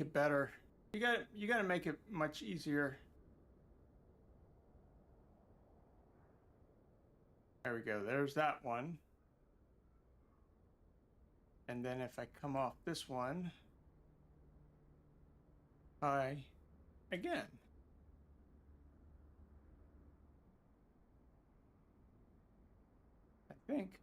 it better. You gotta make it much easier. There we go. There's that one. And then if I come off this one, again. I think.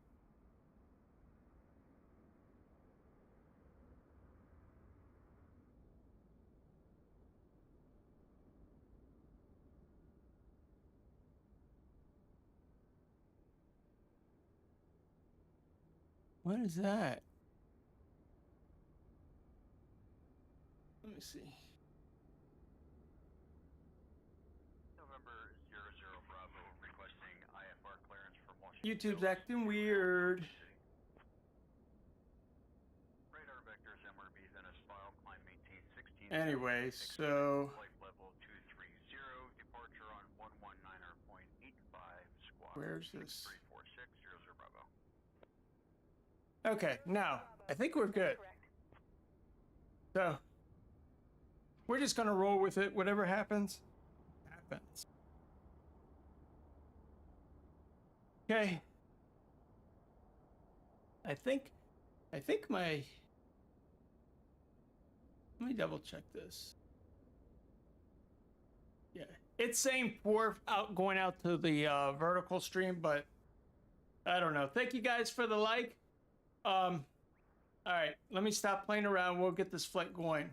What is that? Let me see. November 00 Bravo requesting IFR clearance from Washington. YouTube's acting weird. Radar vectors MRB Venice file climb maintain 16. Anyway, so flight level 230 departure on 119.85 squawk. Where's this? 34600 Bravo. Okay, now I think we're good. So we're just gonna roll with it. Whatever happens, happens. Okay. I think my. Let me double check this. Yeah, it's saying poor going out to the vertical stream, but I don't know. Thank you guys for the like. All right, let me stop playing around. We'll get this flight going.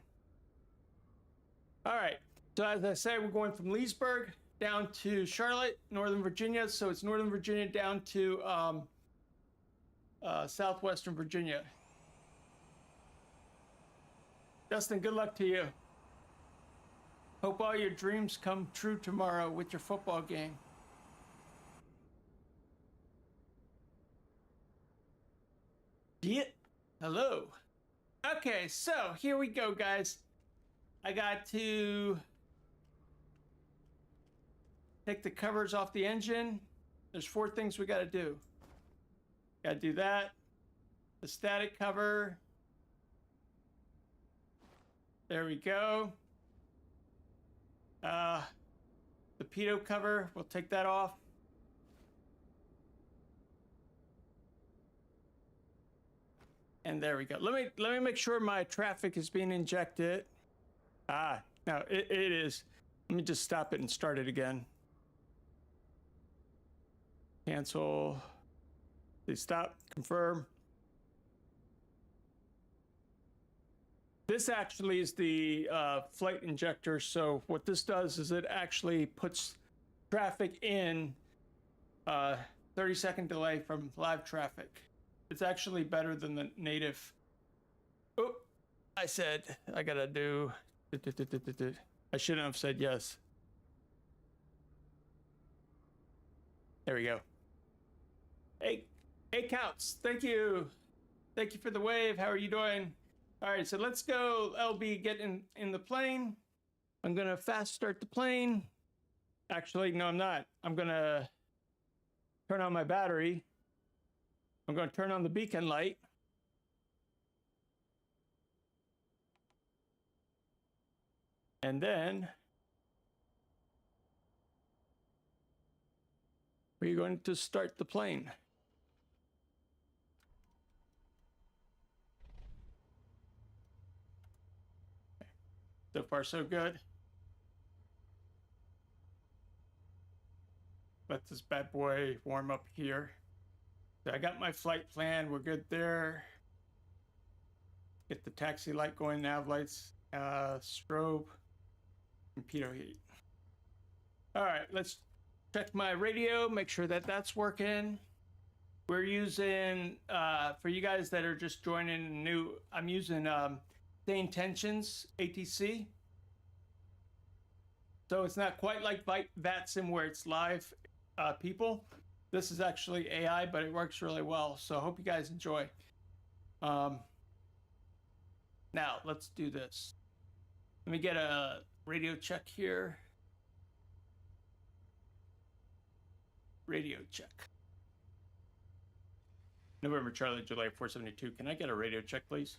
All right, so as I said, we're going from Leesburg down to Charlotte, Northern Virginia. So it's Northern Virginia down to Southwestern Virginia. Dustin, good luck to you. Hope all your dreams come true tomorrow with your football game. Yeah. Hello. Okay, so here we go, guys. I got to take the covers off the engine. There's 4 things we got to do. Got to do that. The static cover. There we go. The pitot cover, we'll take that off. And there we go. Let me make sure my traffic is being injected. No, it is. Let me just stop it and start it again. Cancel. Please stop. Confirm. This actually is the flight injector. So what this does is it actually puts traffic in 30-second delay from live traffic. It's actually better than the native. Oh, I said I gotta do. I shouldn't have said yes. There we go. Hey, counts. Thank you. Thank you for the wave. How are you doing? All right, so let's go. LB, get in the plane. I'm gonna fast start the plane. Actually, no, I'm not. I'm gonna turn on my battery. I'm going to turn on the beacon light. And then we're going to start the plane. So far, so good. Let this bad boy warm up here. I got my flight plan. We're good there. Get the taxi light going, nav lights, strobe, and pitot heat. All right, let's check my radio, make sure that that's working. We're using, for you guys that are just joining new, I'm using Sane Tensions ATC. So it's not quite like VATSIM where it's live people. This is actually AI, but it works really well. So I hope you guys enjoy. Now, let's do this. Let me get a radio check here. Radio check. November Charlie, July 472. Can I get a radio check, please?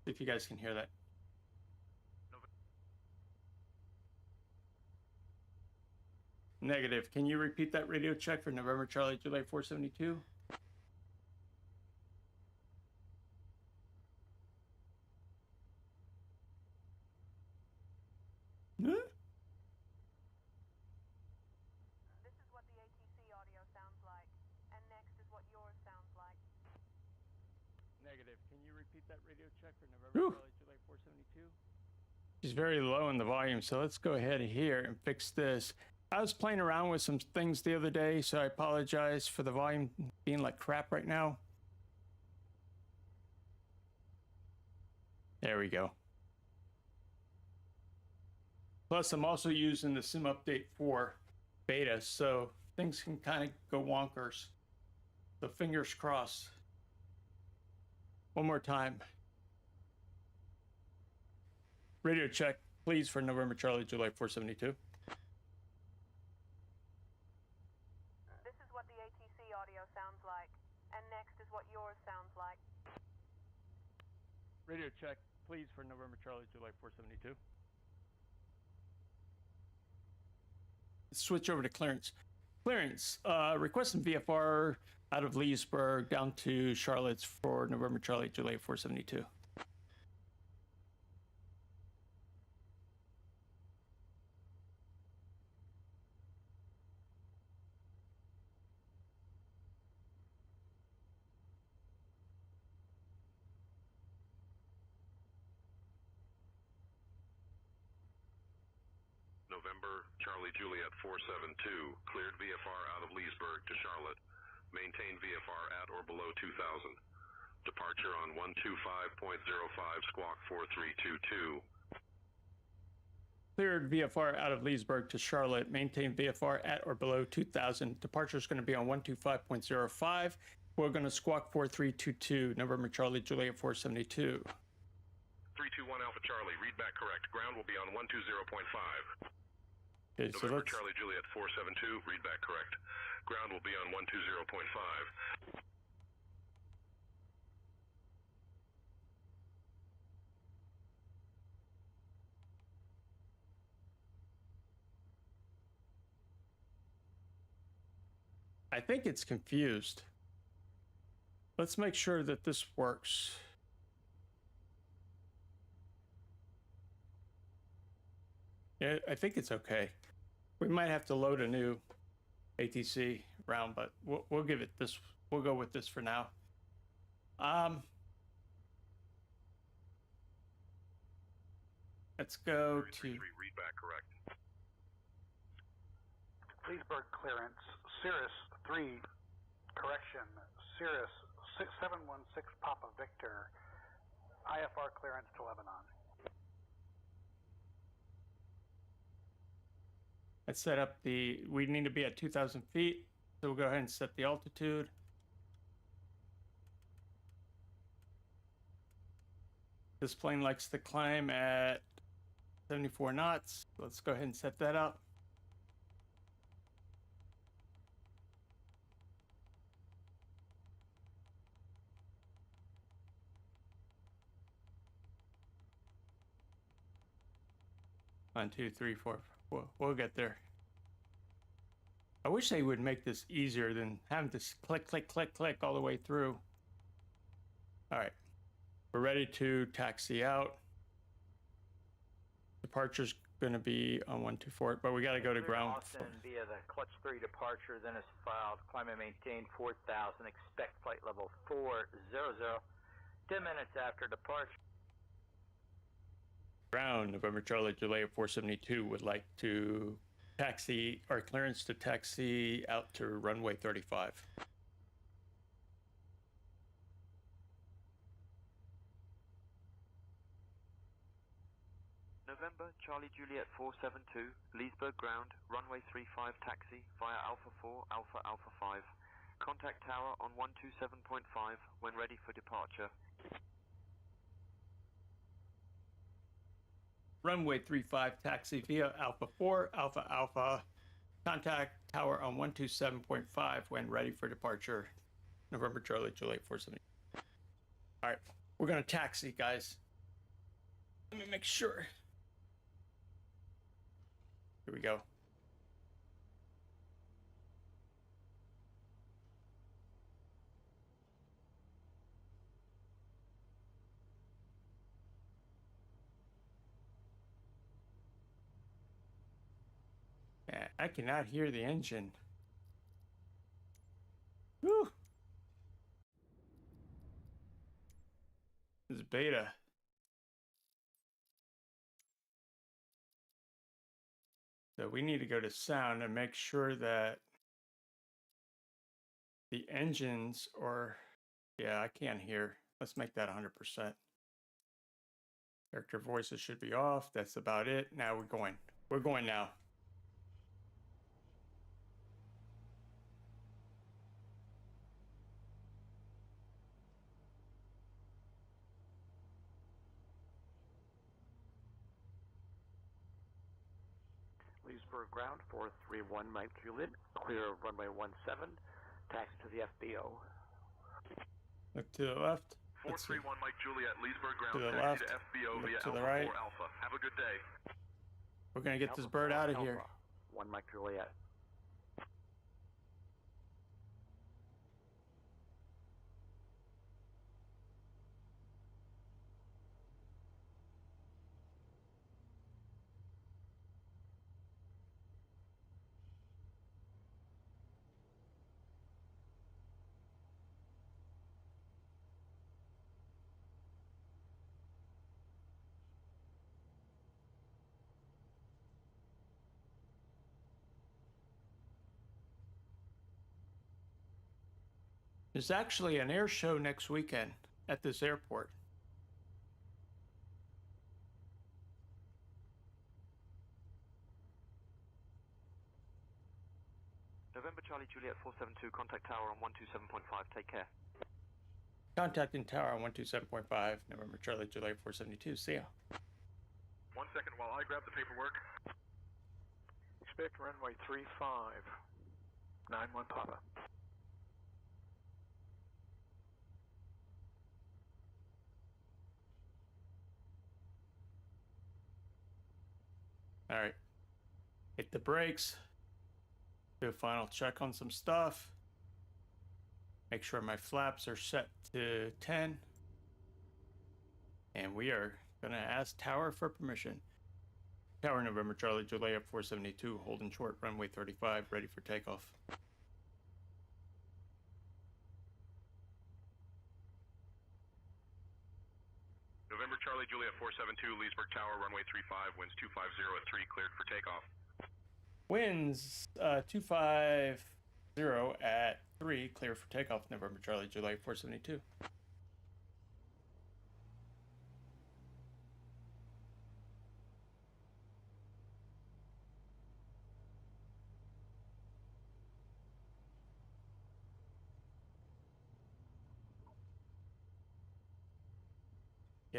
See if you guys can hear that. Negative. Can you repeat that radio check for November Charlie Juliet 472? Huh? This is what the ATC audio sounds like, and next is what yours sounds like. Negative. Can you repeat that radio check for November Charlie Juliet 472? She's very low in the volume, so let's go ahead here and fix this. I was playing around with some things the other day, so I apologize for the volume being like crap right now. There we go. Plus, I'm also using the Sim Update 4 beta, so things can kind of go wonkers. So fingers crossed. One more time. Radio check, please, for November Charlie Juliet 472. This is what the ATC audio sounds like, and next is what yours sounds like. Radio check, please, for November Charlie Juliet 472. Switch over to clearance. Clearance, requesting VFR out of Leesburg down to Charlotte for November Charlie Juliet 472. November Charlie Juliet 472, cleared VFR out of Leesburg to Charlotte. Maintain VFR at or below 2000. Departure on 125.05 squawk 4322. Cleared VFR out of Leesburg to Charlotte. Maintain VFR at or below 2000. Departure is going to be on 125.05. We're going to squawk 4322. November Charlie Juliet 472. 321 Alpha Charlie, read back correct. Ground will be on 120.5. Okay, so November let's... Charlie Juliet 472, read back correct. Ground will be on 120.5. I think it's confused. Let's make sure that this works. Yeah, I think it's okay. We might have to load a new ATC round, but we'll give it this. We'll go with this for now. Let's go to Read back correct. Leesburg clearance, Cirrus 3, correction, Cirrus 6716 Papa Victor, IFR clearance to Lebanon. let's set up the. We need to be at 2,000 feet, so we'll go ahead and set the altitude. This plane likes to climb at 74 knots. Let's go ahead and set that up. One, two, three, four. We'll get there. I wish they would make this easier than having to click, click, click, click all the way through. All right. We're ready to taxi out. Departure's going to be on 124, but we got to go to ground. Austin via the Clutch 3 departure, then is filed. Climb and maintain 4,000. Expect flight level 400. 10 minutes after departure. Ground, November Charlie Juliet 472 would like to taxi, or clearance to taxi out to runway 35. November Charlie Juliet 472, Leesburg ground, runway 35 taxi via Alpha 4, Alpha Alpha 5. Contact tower on 127.5 when ready for departure. Runway 35 taxi via Alpha 4, Alpha Alpha. Contact tower on 127.5 when ready for departure. November Charlie Juliet 472. All right, we're going to taxi, guys. Let me make sure. Here we go. I cannot hear the engine. Whew. This is beta. So we need to go to sound and make sure that the engines are, yeah, I can't hear. Let's make that 100%. Character voices should be off. That's about it. Now we're going. We're going now. Leesburg ground 431 Mike Juliet, clear of runway 17, taxi to the FBO. Look to the left. 431 Mike Juliet, Leesburg ground, To the taxi left. to FBO Look via to the Alpha right. 4 Alpha. Have a good day. We're going to get this Alpha bird 4 out of Alpha, here. 1 Mike Juliet. There's actually an air show next weekend at this airport. November Charlie Juliet 472, contact tower on 127.5, take care. Contacting tower on 127.5, November Charlie Juliet 472. See ya. 1 second while I grab the paperwork. Expect runway 35, 91 Papa. All right. Hit the brakes. Do a final check on some stuff. Make sure my flaps are set to 10. And we are going to ask tower for permission. Tower November Charlie Juliet 472, holding short, runway 35, ready for takeoff. November Charlie Juliet 472, Leesburg Tower, runway 35, winds 250 at 3, cleared for takeoff. Winds 250 at 3, clear for takeoff, November Charlie Juliet 472.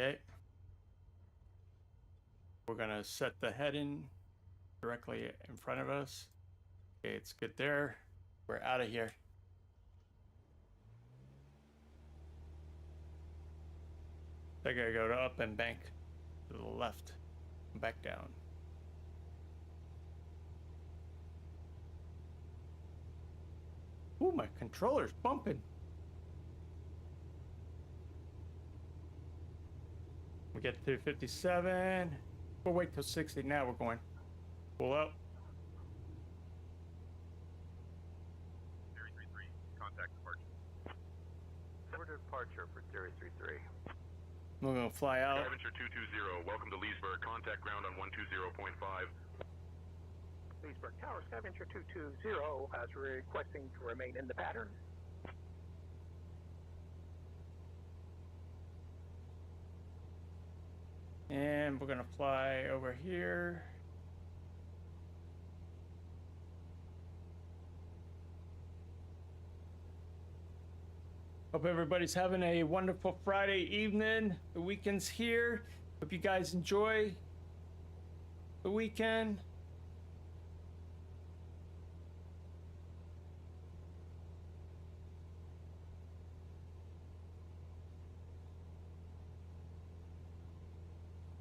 Okay. We're gonna set the heading directly in front of us. Okay, it's good there. We're out of here. I gotta go to up and bank to the left and back down. Ooh, my controller's bumping. We get to 57. We'll wait till 60. Now we're going. Pull up. 033, contact departure. Order departure for 033. We're gonna fly out. Scavenger 220, welcome to Leesburg, contact ground on 120.5. Leesburg Tower, Skyhawk 220, as requesting to remain in the pattern. And we're gonna fly over here. Hope everybody's having a wonderful Friday evening. The weekend's here. Hope you guys enjoy the weekend.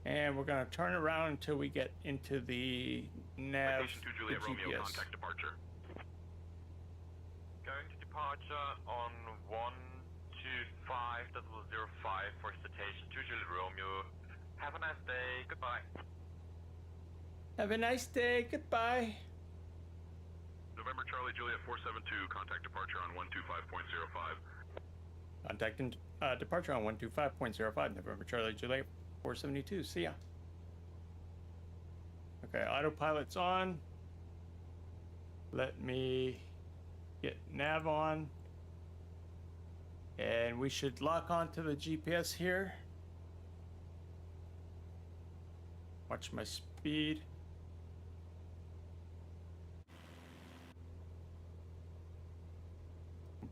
And we're gonna turn around until we get into the nav, Citation 2 the Juliet Romeo, GPS. contact departure. Going to departure on 125.05 for citation 2 Juliet Romeo. Have a nice day. Goodbye. Have a nice day. Goodbye. Charlie Juliet 472, contact departure on 125.05. Contacting departure on 125.05, November Charlie Juliet 472. See ya. Okay, autopilot's on. Let me get nav on. And we should lock onto the GPS here. Watch my speed.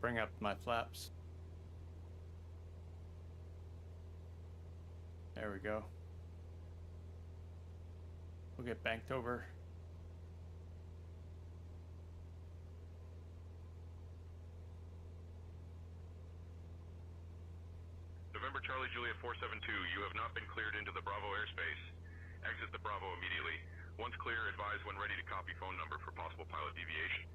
Bring up my flaps. There we go. We'll get banked over. November Charlie Juliet 472, you have not been cleared into the Bravo airspace. Exit the Bravo immediately. Once clear, advise when ready to copy phone number for possible pilot deviation.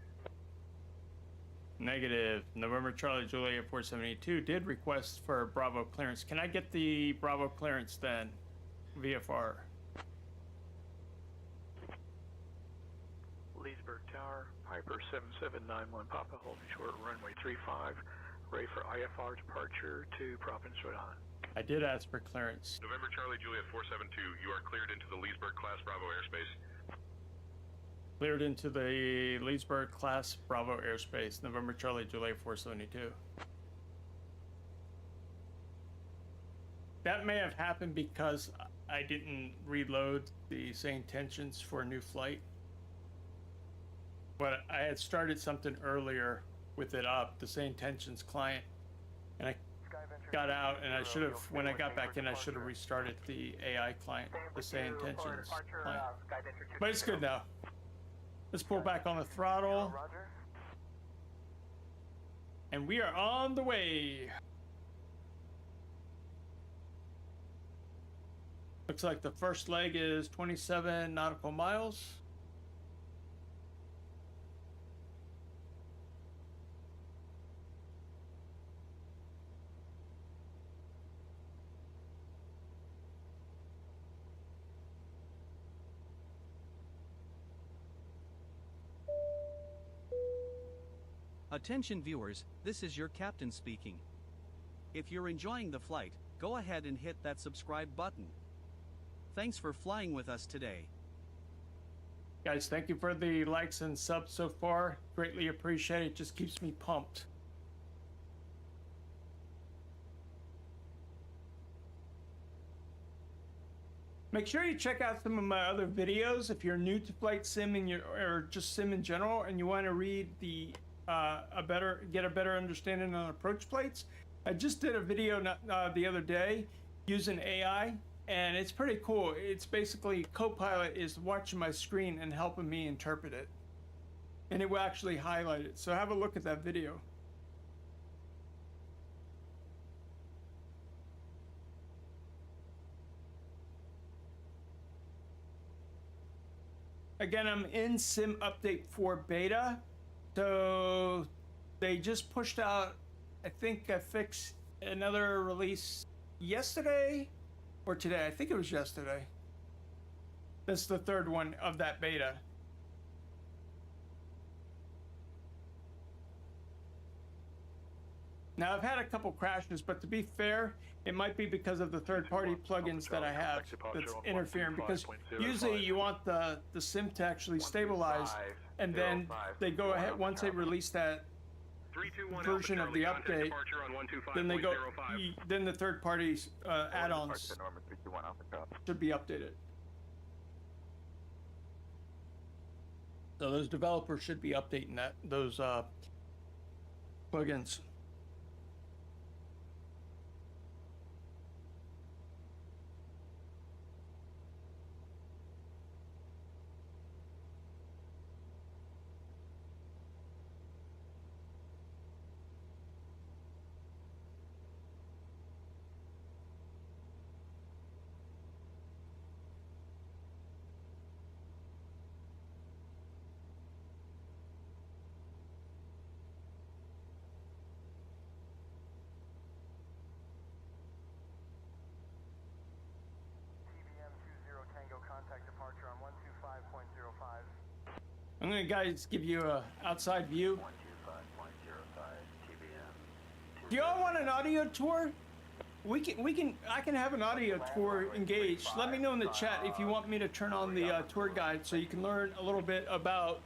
Negative. November Charlie Juliet 472 did request for Bravo clearance. Can I get the Bravo clearance then? VFR. Leesburg Tower, Piper 7791 Papa, holding short runway 35, ready for IFR departure to Providence, Rhode Island. I did ask for clearance. November Charlie Juliet 472, you are cleared into the Leesburg class Bravo airspace. Cleared into the Leesburg class Bravo airspace. November Charlie Juliet 472. That may have happened because I didn't reload the same tensions for a new flight. But I had started something earlier with it up, the same tensions client, and I got out, and I should have, when I got back in, I should have restarted the AI client, the same tensions client. But it's good now. Let's pull back on the throttle. And we are on the way. Looks like the first leg is 27 nautical miles. Attention viewers, this is your captain speaking. If you're enjoying the flight, go ahead and hit that subscribe button. Thanks for flying with us today. Guys, thank you for the likes and subs so far. Greatly appreciate it. Just keeps me pumped. Make sure you check out some of my other videos if you're new to flight sim and or just sim in general, and you want to read the get a better understanding on approach plates. I just did a video the other day using AI, and it's pretty cool. It's basically Copilot is watching my screen and helping me interpret it, and it will actually highlight it. So have a look at that video. Again, I'm in Sim Update 4 beta. So they just pushed out, I think I fixed another release yesterday or today. I think it was yesterday. That's the third one of that beta. Now I've had a couple crashes, but to be fair, it might be because of the third-party plugins that I have that's interfering, because usually you want the sim to actually stabilize, and then they go ahead, once they release that version of the update, then they go, then the third-party add-ons should be updated. So those developers should be updating those plugins. I'm gonna, guys, give you a outside view. 125.05 TBM. Do y'all want an audio tour? I can have an audio tour engaged. Let me know in the chat if you want me to turn on the tour guide so you can learn a little bit about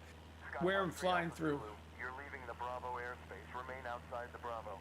where I'm flying through. You're leaving the Bravo airspace. Remain outside the Bravo.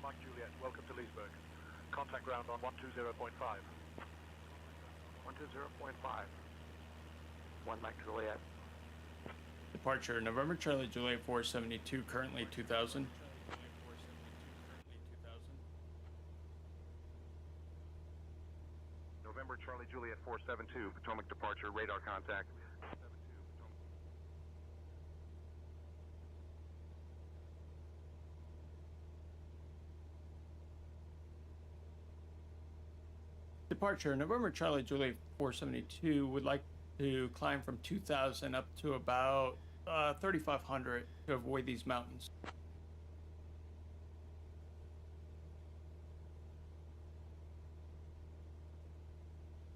Mike Juliet, welcome to Leesburg. Contact ground on 120.5. 120.5. 1 Mike Juliet. Departure November Charlie Juliet 472, currently 2000. November Charlie Juliet 472, Potomac departure, radar contact. Departure November Charlie Juliet 472 would like to climb from 2000 up to about 3500 to avoid these mountains.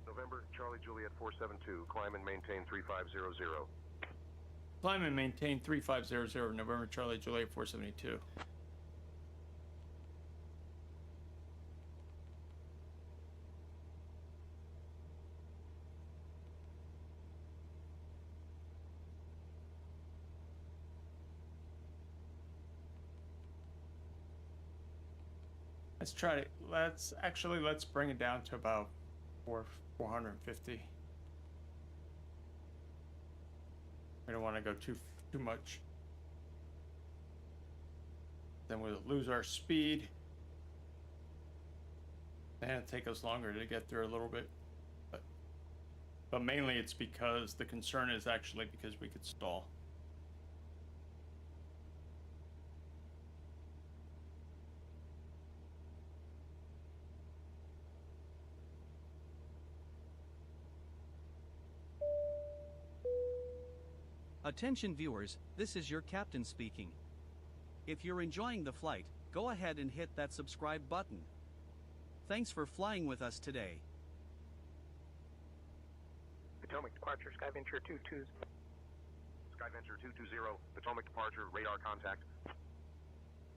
November Charlie Juliet 472, climb and maintain 3500. Climb and maintain 3500, November Charlie Juliet 472. Let's bring it down to about 450. We don't want to go too much. Then we'll lose our speed. And it'll take us longer to get through a little bit. But mainly it's because the concern is actually because we could stall. Attention viewers, this is your captain speaking. If you're enjoying the flight, go ahead and hit that subscribe button. Thanks for flying with us today. Potomac departure, Skyventure 22. Skyventure 220, Potomac departure, radar contact.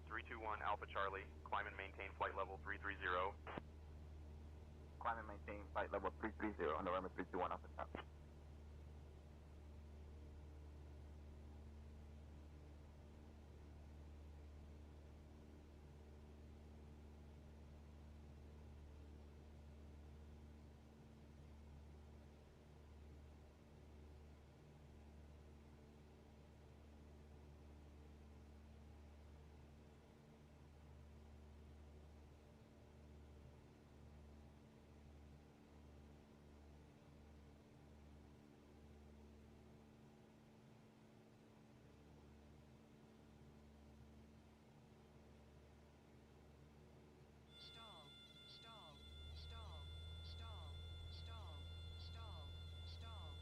321 Alpha Charlie, climb and maintain flight level 330. Climb and maintain flight level 330 on November 321 Alpha Charlie.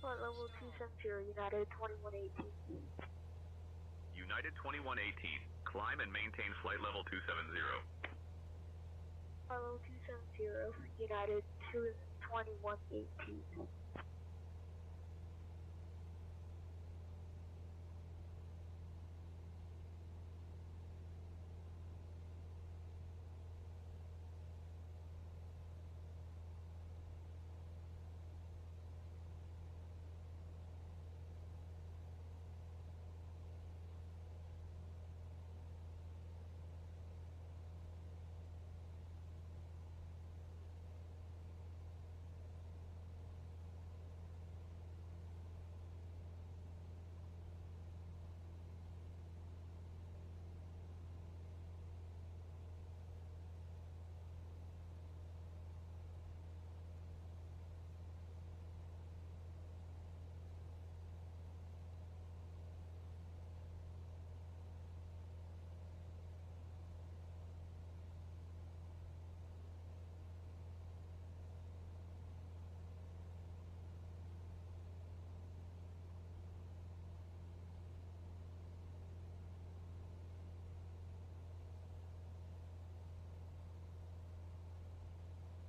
Flight level 270, United 2118. United 2118, climb and maintain flight level 270. Flight level 270, United 2118.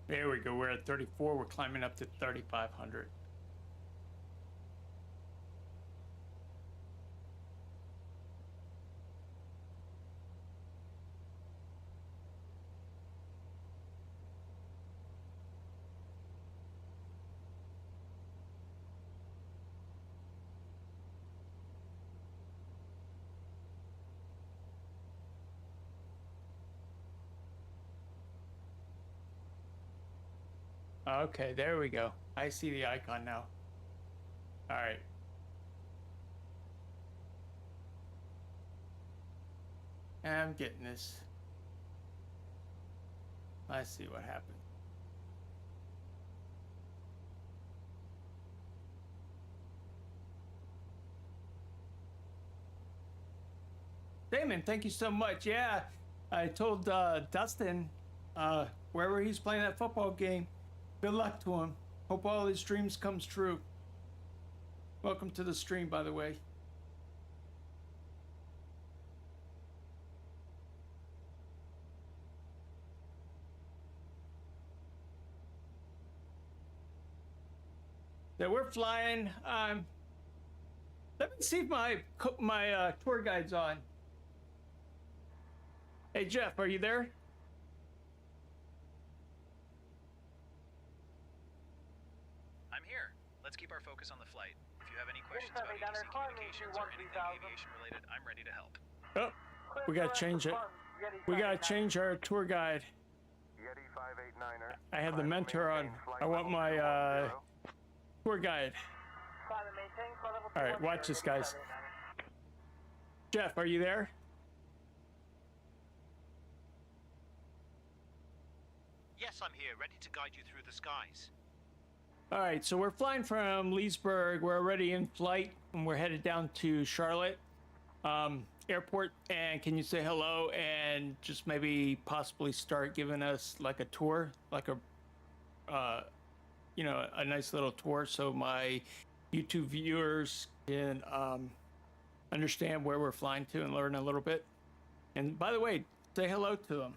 There we go. We're at 34. We're climbing up to 3,500. Okay, there we go. I see the icon now. All right. I'm getting this. Let's see what happens. Damon, thank you so much. Yeah, I told Dustin, wherever he's playing that football game, good luck to him. Hope all his dreams comes true. Welcome to the stream, by the way. So we're flying. Let me see if my tour guide's on. Hey Jeff, are you there? I'm here. Let's keep our focus on the flight. If you have any questions about ATC communications or anything aviation related, I'm ready to help. Oh, we gotta change it. We gotta change our tour guide. I have the mentor on. I want my tour guide. All right, watch this, guys. Jeff, are you there? Yes, I'm here, ready to guide you through the skies. All right, so we're flying from Leesburg. We're already in flight, and we're headed down to Charlotte Airport. And can you say hello and just maybe possibly start giving us like a tour, like a, you know, a nice little tour, so my YouTube viewers can understand where we're flying to and learn a little bit. And by the way, say hello to them.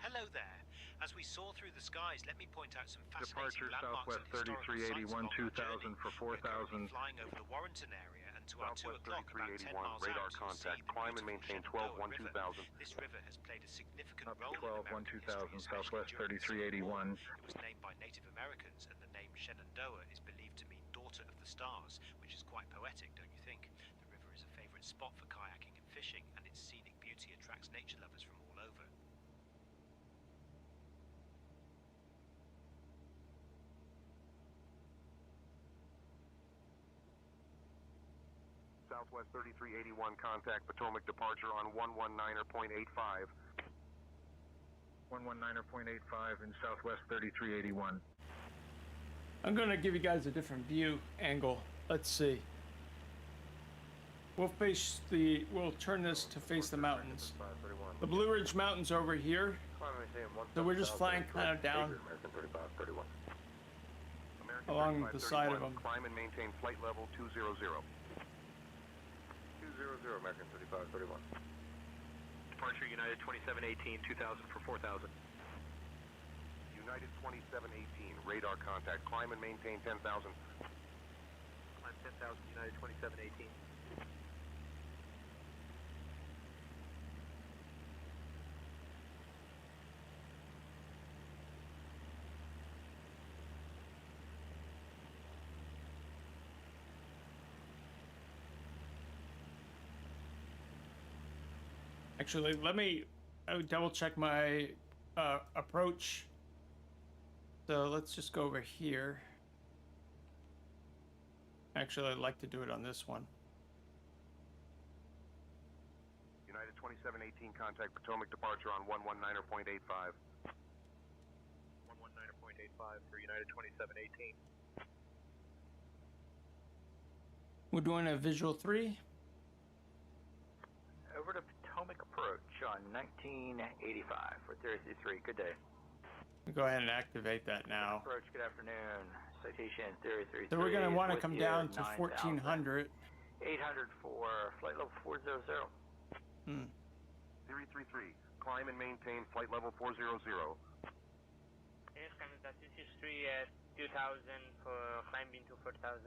Hello there. As we soar through the skies, let me point out some fascinating Departure landmarks Southwest and historical 3381 sites along our 2000 journey. for We're currently 4,000. flying over the Warrenton area, and to our 2 Southwest o'clock, about 10 miles 3381, radar out, you'll see contact. the Climb and beautiful maintain Shenandoah 12 River. 2000. This river has played a significant Up role in 12 American 2000, history, Southwest especially during the Civil War. 3381. It was named by Native Americans, and the name Shenandoah is believed to mean daughter of the stars, which is quite poetic, don't you think? The river is a favorite spot for kayaking and fishing, and its scenic beauty attracts nature lovers from all over. Southwest 3381, contact Potomac departure on 119.85. 119.85 in Southwest 3381. I'm going to give you guys a different view angle. Let's see. We'll turn this to face the mountains. The Blue Ridge Mountains over here. So we're just flying kind of down along the side of them. Climb and maintain flight level 200. 200, American 3531. Departure United 2718, 2000 for 4000. United 2718, radar contact. Climb and maintain 10,000. Climb 10,000, United 2718. Actually, let me double check my approach. So let's just go over here. Actually, I'd like to do it on this one. United 2718, contact Potomac departure on 119.85. 119.85 for United 2718. We're doing a visual 3. Over to Potomac approach on 1985 for 33. Good day. Go ahead and activate that now. Approach, good afternoon. citation 033. So we're going to want to with come you, down to 9,000. 1400. 800 for flight level 400. 333, climb and maintain flight level 400. Yes, this is 3 at 2000 for climbing to 4000.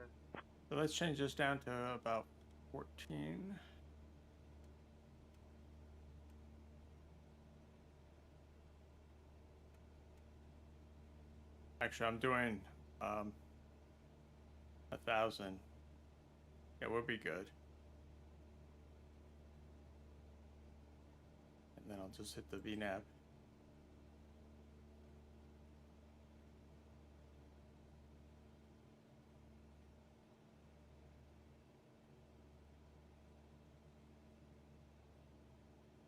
So let's change this down to about 14. Actually, I'm doing 1,000. Yeah, we'll be good. And then I'll just hit the VNAV.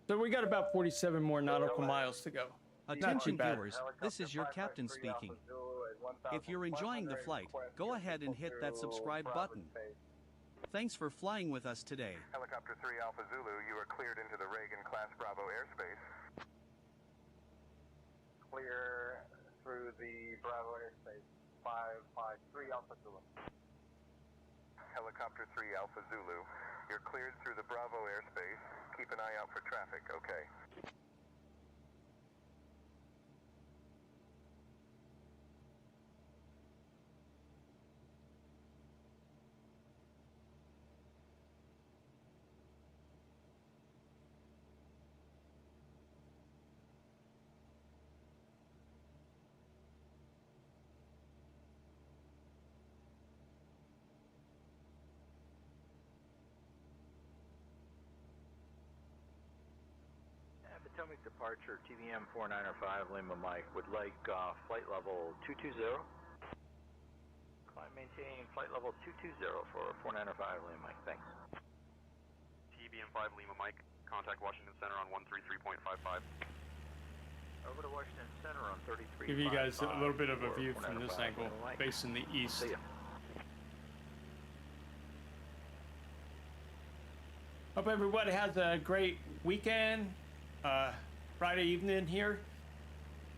So we got about 47 more nautical miles to go. Attention viewers, this is your captain speaking. If you're enjoying the flight, go ahead and hit that subscribe button. Thanks for flying with us today. Helicopter 3 Alpha Zulu, you are cleared into the Reagan Class Bravo airspace. Clear through the Bravo airspace. 553 Alpha Zulu. Helicopter 3 Alpha Zulu, you're cleared through the Bravo airspace. Keep an eye out for traffic, okay? Potomac departure, TVM 4905, Lima Mike, would like flight level 220. Climb maintain flight level 220 for 4905, Lima Mike, thanks. TBM 5 Lima Mike, contact Washington Center on 133.55. Over to Washington Center on 33. Give you guys a little bit of a view from this angle, facing the east. See ya. Hope everybody has a great weekend. Friday evening here,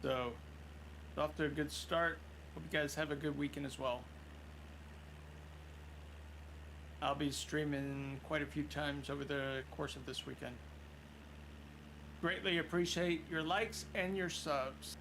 so it's off to a good start. Hope you guys have a good weekend as well. I'll be streaming quite a few times over the course of this weekend. Greatly appreciate your likes and your subs.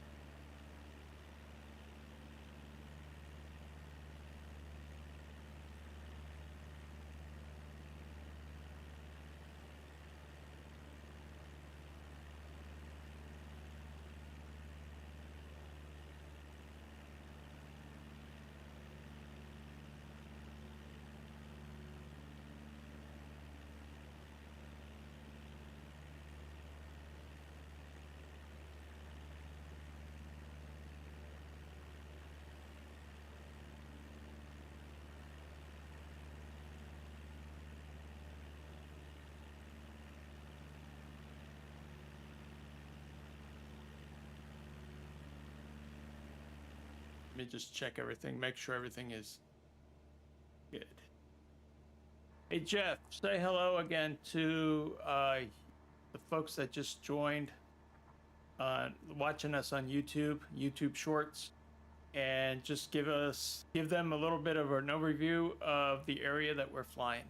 Let me just check everything, make sure everything is good. Hey Jeff, say hello again to the folks that just joined watching us on YouTube Shorts, and just give them a little bit of an overview of the area that we're flying.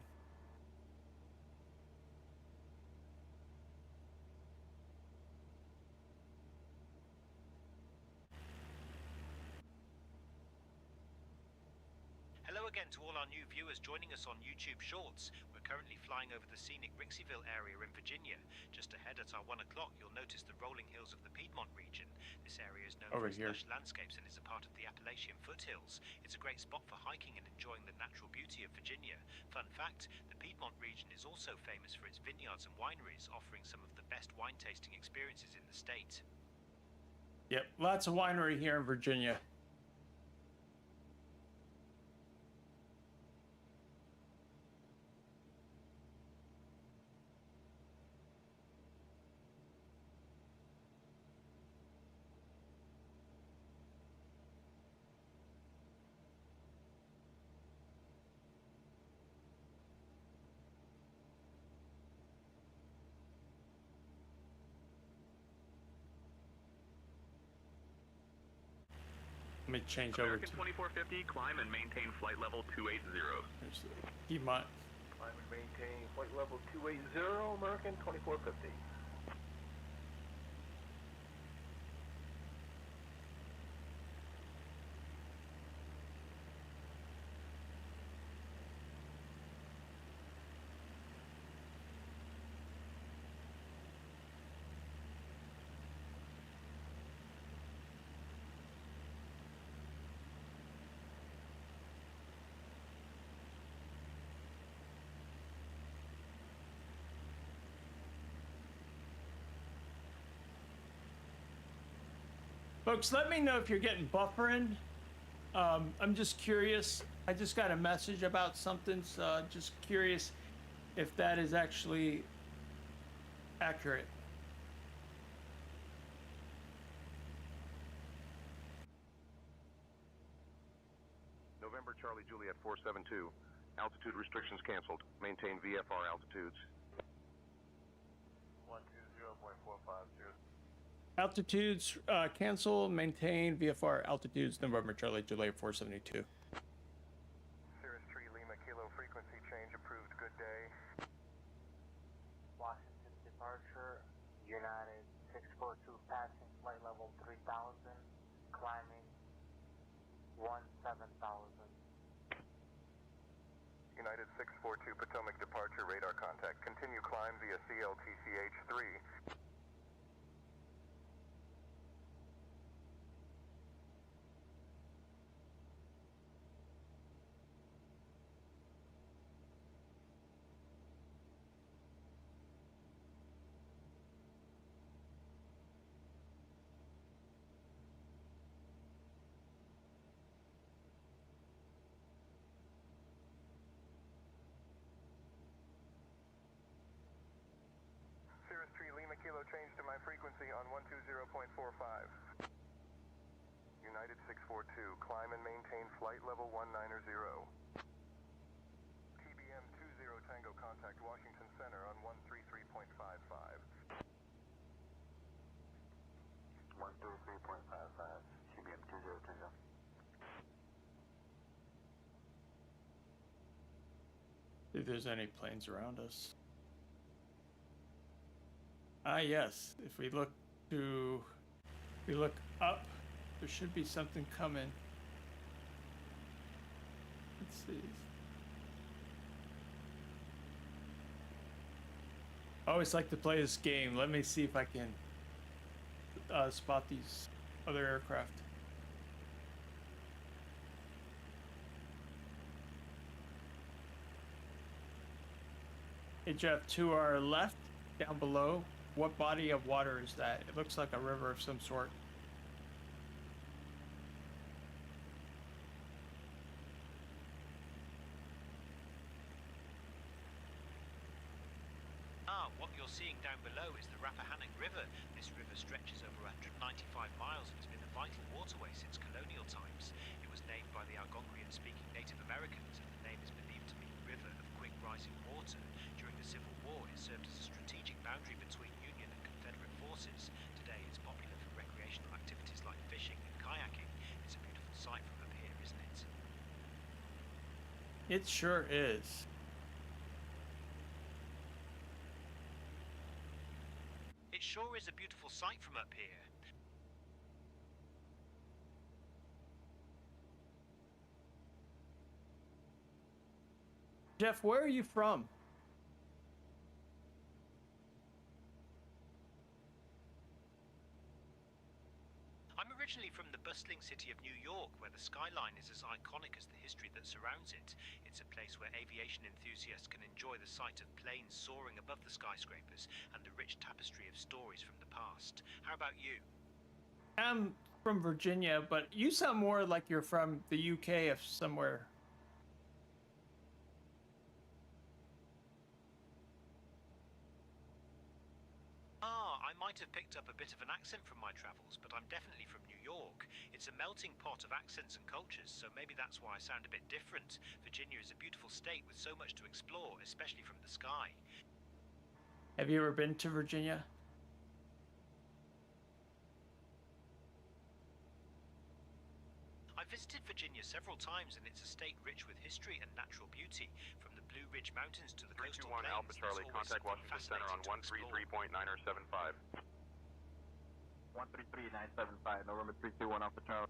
Again to all our new viewers joining us on YouTube Shorts. We're currently flying over the scenic Rixieville area in Virginia. Just ahead at our 1 o'clock, you'll notice the rolling hills of the Piedmont region. This area is known for its lush landscapes and is a part of the Appalachian foothills. It's a great spot for hiking and enjoying the natural beauty of Virginia. Fun fact, the Piedmont region is also famous for its vineyards and wineries, offering some of the best wine tasting experiences in the state. Yep, lots of winery here in Virginia. Let me change over American to 2450, climb and maintain flight level 280. there's the Piedmont. Climb and maintain flight level 280, American 2450. Folks, let me know if you're getting buffering. I'm just curious. I just got a message about something, so just curious if that is actually accurate. November Charlie Juliet 472. Altitude restrictions canceled. Maintain VFR altitudes. 120.450. Altitudes cancel, maintain VFR altitudes, November Charlie Juliet 472. Cirrus 3 Lima Kilo frequency change approved. Good day. Washington departure, United 642 passing flight level 3000, climbing 17,000. United 642 Potomac departure radar contact. Continue climb via CLTCH 3. Cirrus 3 Lima Kilo change to my frequency on 120.45. United 642, climb and maintain flight level 190. TBM 20 Tango contact Washington Center on 133.55. 133.55, TBM 20 Tango. See if there's any planes around us. Ah, yes. If we look up, there should be something coming. Let's see. I always like to play this game. Let me see if I can spot these other aircraft. Hey Jeff, to our left, down below, what body of water is that? It looks like a river of some sort. What you're seeing down below is the Rappahannock River. This river stretches over 195 miles and has been a vital waterway since colonial times. It was named by the Algonquian-speaking Native Americans, and the name is believed to mean river of quick rising water. During the Civil War, it served as a strategic boundary between Union and Confederate forces. Today, it's popular for recreational activities like fishing and kayaking. It's a beautiful sight from up here, isn't it? It sure is. It sure is a beautiful sight from up here. Jeff, where are you from? I'm originally from the bustling city of New York, where the skyline is as iconic as the history that surrounds it. It's a place where aviation enthusiasts can enjoy the sight of planes soaring above the skyscrapers and the rich tapestry of stories from the past. How about you? I'm from Virginia, but you sound more like you're from the UK of somewhere. I might have picked up a bit of an accent from my travels, but I'm definitely from New York. It's a melting pot of accents and cultures, so maybe that's why I sound a bit different. Virginia is a beautiful state with so much to explore, especially from the sky. Have you ever been to Virginia? I've visited Virginia several times, and it's a state rich with history and natural beauty. From the Blue Ridge Mountains to the coastal 321 plains, Alpha Charlie, there's always contact something Washington Center on fascinating to explore. 133.9075. 133.975, November 321 Alpha Charlie.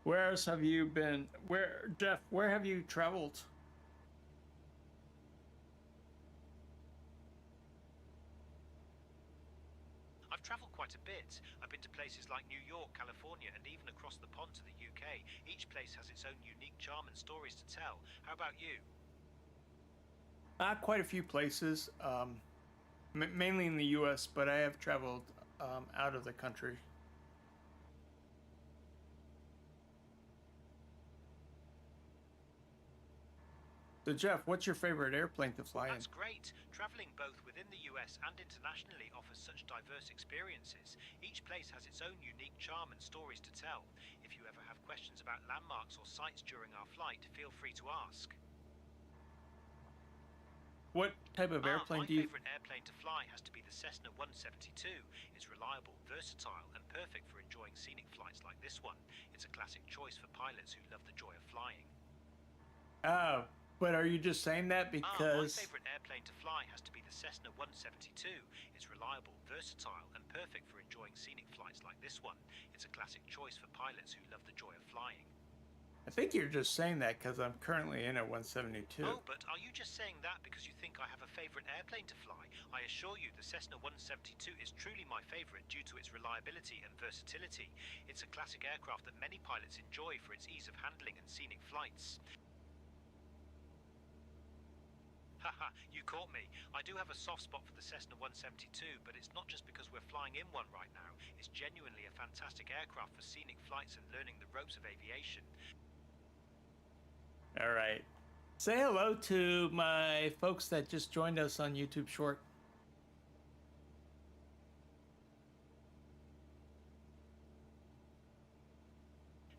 Where else have you been? Jeff, where have you traveled? I've travelled quite a bit. I've been to places like New York, California, and even across the pond to the UK. Each place has its own unique charm and stories to tell. How about you? Quite a few places, mainly in the U.S., but I have traveled out of the country. So Jeff, what's your favorite airplane to fly in? That's great. Travelling both within the US and internationally offers such diverse experiences. Each place has its own unique charm and stories to tell. If you ever have questions about landmarks or sites during our flight, feel free to ask. What type of airplane do you... My favourite airplane to fly has to be the Cessna 172. It's reliable, versatile, and perfect for enjoying scenic flights like this one. It's a classic choice for pilots who love the joy of flying. Oh, but are you just saying that because... My favourite airplane to fly has to be the Cessna 172. It's reliable, versatile, and perfect for enjoying scenic flights like this one. It's a classic choice for pilots who love the joy of flying. I think you're just saying that because I'm currently in a 172. Oh, but are you just saying that because you think I have a favourite airplane to fly? I assure you the Cessna 172 is truly my favourite due to its reliability and versatility. It's a classic aircraft that many pilots enjoy for its ease of handling and scenic flights. Haha, you caught me. I do have a soft spot for the Cessna 172, but it's not just because we're flying in one right now. It's genuinely a fantastic aircraft for scenic flights and learning the ropes of aviation. All right. Say hello to my folks that just joined us on YouTube Short.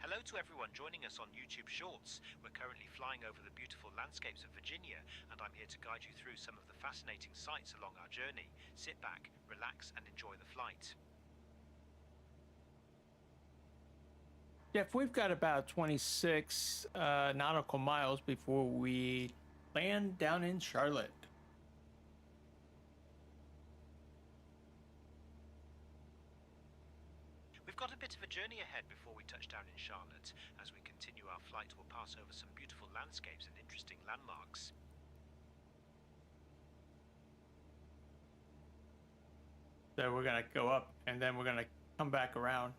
Hello to everyone joining us on YouTube Shorts. We're currently flying over the beautiful landscapes of Virginia, and I'm here to guide you through some of the fascinating sights along our journey. Sit back, relax, and enjoy the flight. Jeff, we've got about 26 nautical miles before we land down in Charlotte. We've got a bit of a journey ahead before we touch down in Charlotte. As we continue our flight, we'll pass over some beautiful landscapes and interesting landmarks. So we're going to go up and then we're going to come back around.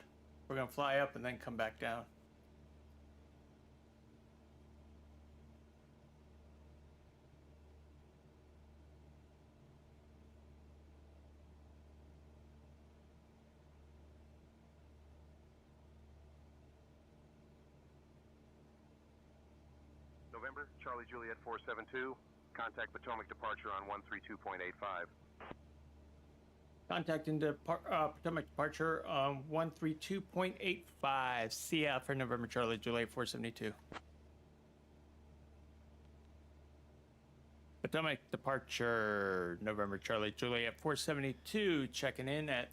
We're going to fly up and then come back down. November, Charlie Juliet 472. Contact Potomac departure on 132.85. Contact into Potomac departure on 132.85. See ya for November Charlie Juliet 472. Potomac departure November Charlie Juliet 472. Checking in at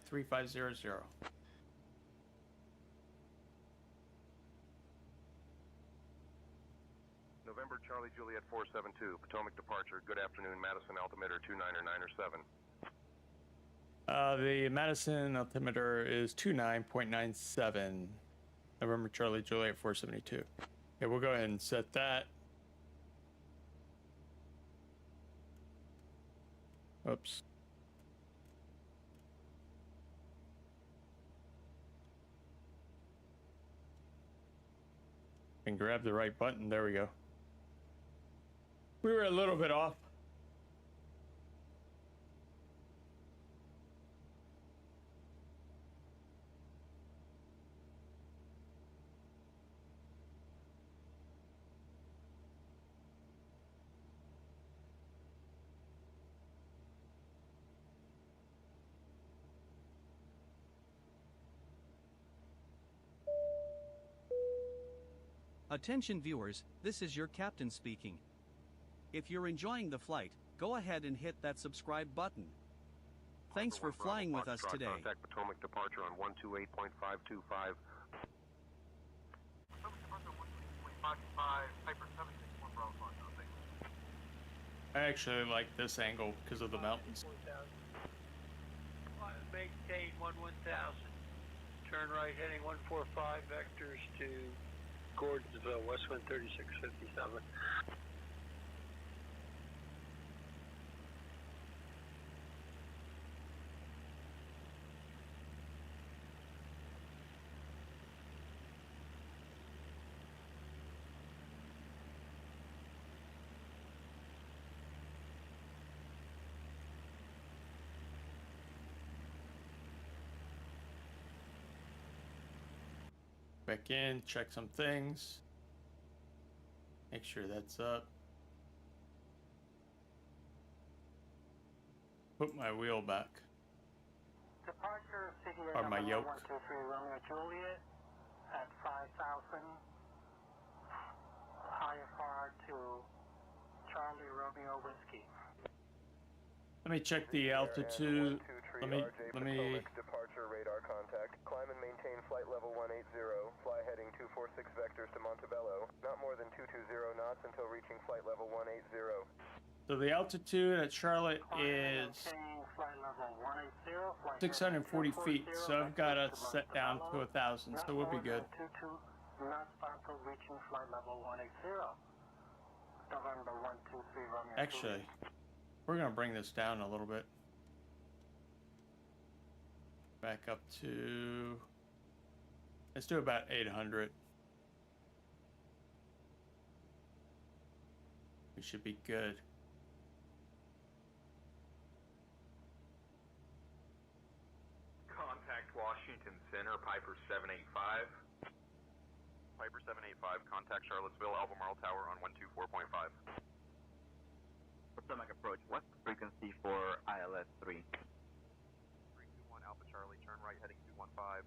3500. November, Charlie Juliet 472. Potomac departure. Good afternoon, Madison altimeter 29907. The Madison altimeter is 29.97. November Charlie Juliet 472. Okay, we'll go ahead and set that. Oops. And grab the right button. There we go. We were a little bit off. Attention viewers, this is your captain speaking. If you're enjoying the flight, go ahead and hit that subscribe button. Thanks for flying with us today. Contact Potomac departure on 128.525. I actually like this angle because of the mountains. Maintain 1000. Turn right heading 145 vectors to Gordonsville, Westwind 3657. Back in, check some things. Make sure that's up. Put my wheel back. Departure CDA Or my yoke. 123 Romeo Juliet at 5,000. IFR to Charlie Romeo Whiskey. Let me check the altitude. Let me. Departure radar contact. Climb and maintain flight level 180. Fly heading 246 vectors to Montebello. Not more than 220 knots until reaching flight level 180. So the altitude at Charlotte is 640 feet. So I've got to set down to 1,000. So we'll be good. Actually, we're gonna bring this down a little bit. Back up to, let's do about 800. We should be good. Contact Washington Center, Piper 785. Piper 785, contact Charlottesville, Albemarle Tower on 124.5. Potomac approach, what's the frequency for ILS 3? 321 Alpha Charlie, turn right heading 215.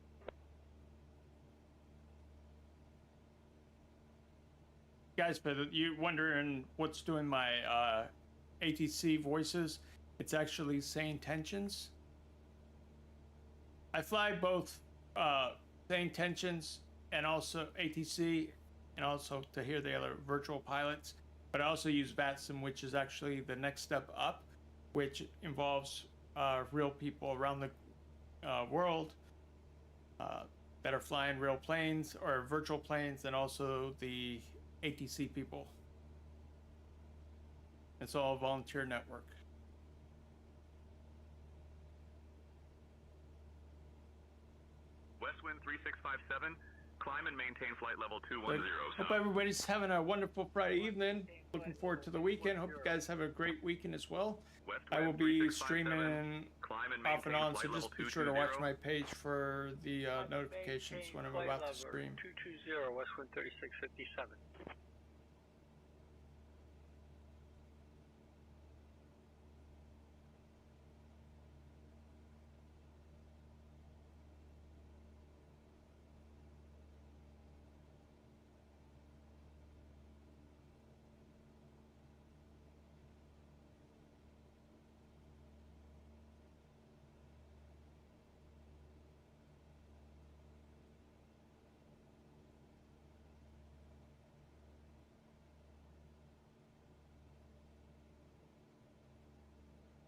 Guys, but you wondering what's doing my ATC voices? It's actually Sane Tensions. I fly both Sane Tensions and also ATC, and also to hear the other virtual pilots. But I also use VATSIM, which is actually the next step up, which involves real people around the world that are flying real planes or virtual planes, and also the ATC people. It's all a volunteer network. Westwind 3657, climb and maintain flight level 210. Hope everybody's having a wonderful Friday evening. Looking forward to the weekend. Hope you guys have a great weekend as well. I will be streaming off and on, so just be sure to watch my page for the notifications when I'm about to stream. 220 Westwind 3657.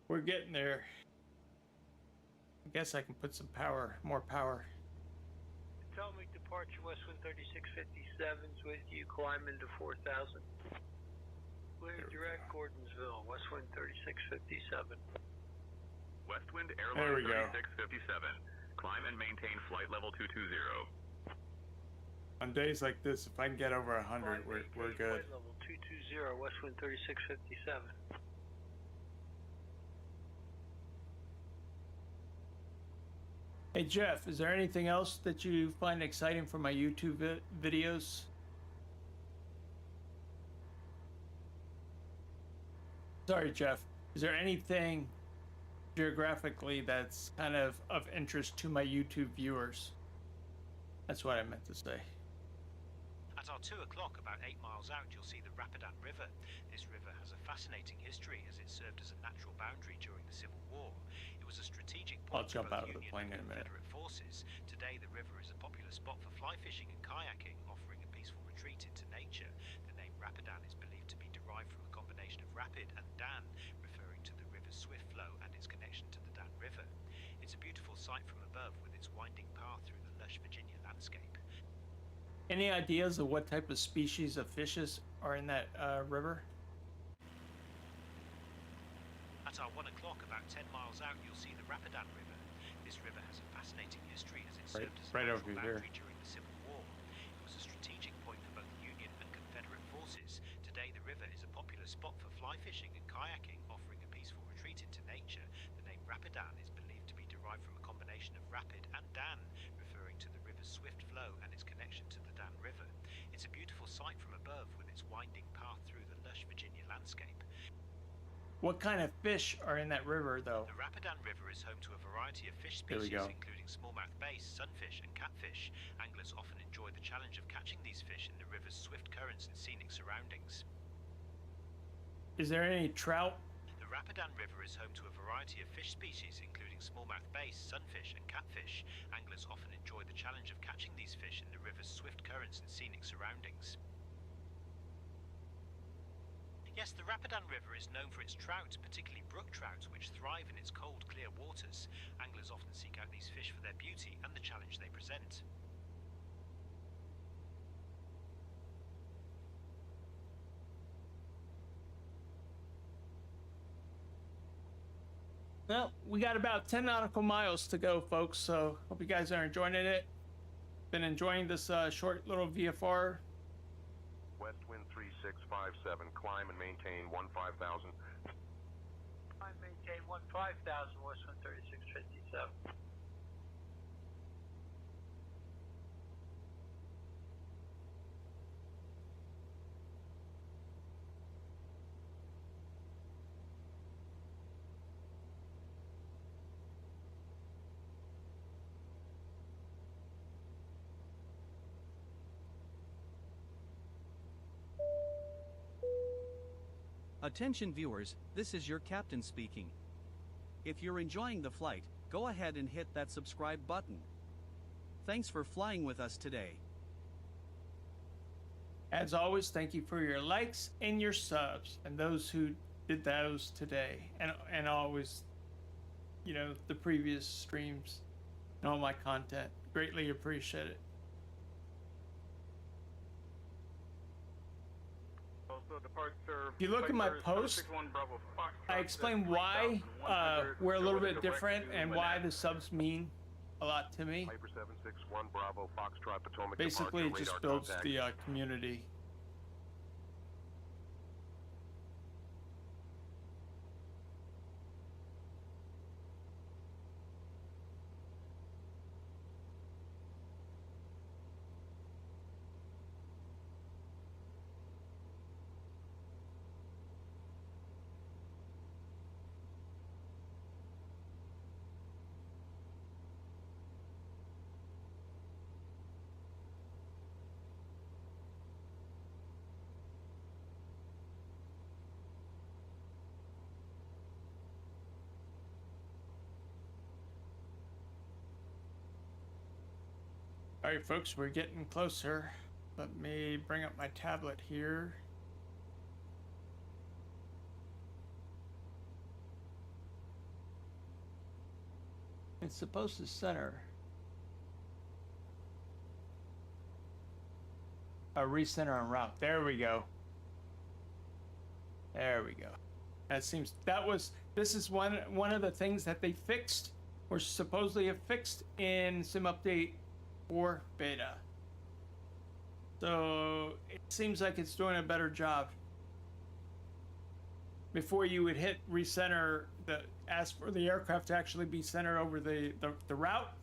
We're getting there. I guess I can put some power, more power. Potomac departure Westwind 3657's with you, climb into 4,000. Clear direct Gordonsville, Westwind 3657. Westwind Airline 3657, climb and maintain flight level 220. On days like this, if I can get over 100, we're good. Flight level 220 Westwind 3657. Hey Jeff, is there anything else that you find exciting from my YouTube videos? Sorry, Jeff. Is there anything geographically that's kind of interest to my YouTube viewers? That's what I meant to say. I At our 2 o'clock, about 8 miles out, you'll see the Rapidan River. This river has a fascinating history as it served as a natural boundary during the Civil War. It was a strategic point for both Union and Confederate forces. Today, the river is a popular spot for fly fishing and kayaking, offering a peaceful retreat into nature. The name Rapidan is believed to be derived from a combination of rapid and dan, referring to the river's swift flow and its connection to the Dan River. It's a beautiful sight from above with its winding path through the lush Virginia landscape. Any ideas of what type of species of fishes are in that river? At our 1 o'clock, about 10 miles out, you'll see the Rapidan River. This river has a fascinating history as it served as a natural boundary during the Civil War. It was a strategic point for both Union and Confederate forces. Today, the river is a popular spot for fly fishing and kayaking, offering a peaceful retreat into nature. The name Rapidan is believed to be derived from a combination of rapid and dan, referring to the river's swift flow and its connection to the Dan River. It's a beautiful sight from above with its winding path through the lush Virginia landscape. What kind of fish are in that river, though? The Rapidan River is home to a variety of fish species, including smallmouth bass, sunfish, and catfish. Anglers often enjoy the challenge of catching these fish in the river's swift currents and scenic surroundings. Is there any trout? The Rapidan River is home to a variety of fish species, including smallmouth bass, sunfish, and catfish. Anglers often enjoy the challenge of catching these fish in the river's swift currents and scenic surroundings. Yes, the Rapidan River is known for its trout, particularly brook trout, which thrive in its cold, clear waters. Anglers often seek out these fish for their beauty and the challenge they present. Well, we got about 10 nautical miles to go, folks, so hope you guys are enjoying it. Been enjoying this short little VFR. West wind 3657, climb and maintain 15,000. Climb, maintain 15,000, west wind 3657. Attention viewers, this is your captain speaking. If you're enjoying the flight, go ahead and hit that subscribe button. Thanks for flying with us today. As always, thank you for your likes and your subs, and those who did those today, and always, you know, the previous streams and all my content. Greatly appreciate it. If you look at my post, I explain why we're a little bit different and why the subs mean a lot to me. Piper 761 Bravo Foxtrot Potomac. Basically, it just builds the community. All right, folks, we're getting closer. Let me bring up my tablet here. It's supposed to center. Recenter en route. There we go. There we go. That seems, this is one of the things that they fixed, or supposedly have fixed in Sim Update 4 beta. So it seems like it's doing a better job. Before you would hit recenter, ask for the aircraft to actually be centered over the route,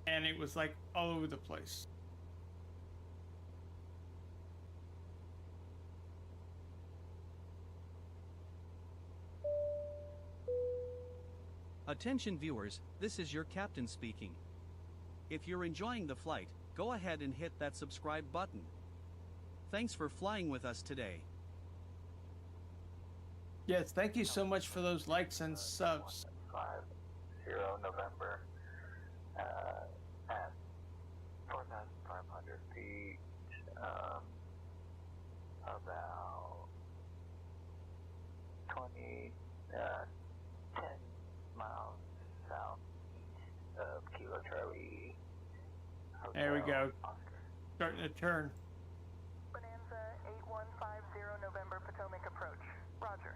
and it was like all over the place. Attention viewers, this is your captain speaking. If you're enjoying the flight, go ahead and hit that subscribe button. Thanks for flying with us today. Yes, thank you so much for those likes and subs. 50 November at 4,500 feet, about 10 miles southeast of Kilo Charlie. There we go. Oscar. Starting to turn. Bonanza 8150 November Potomac approach. Roger.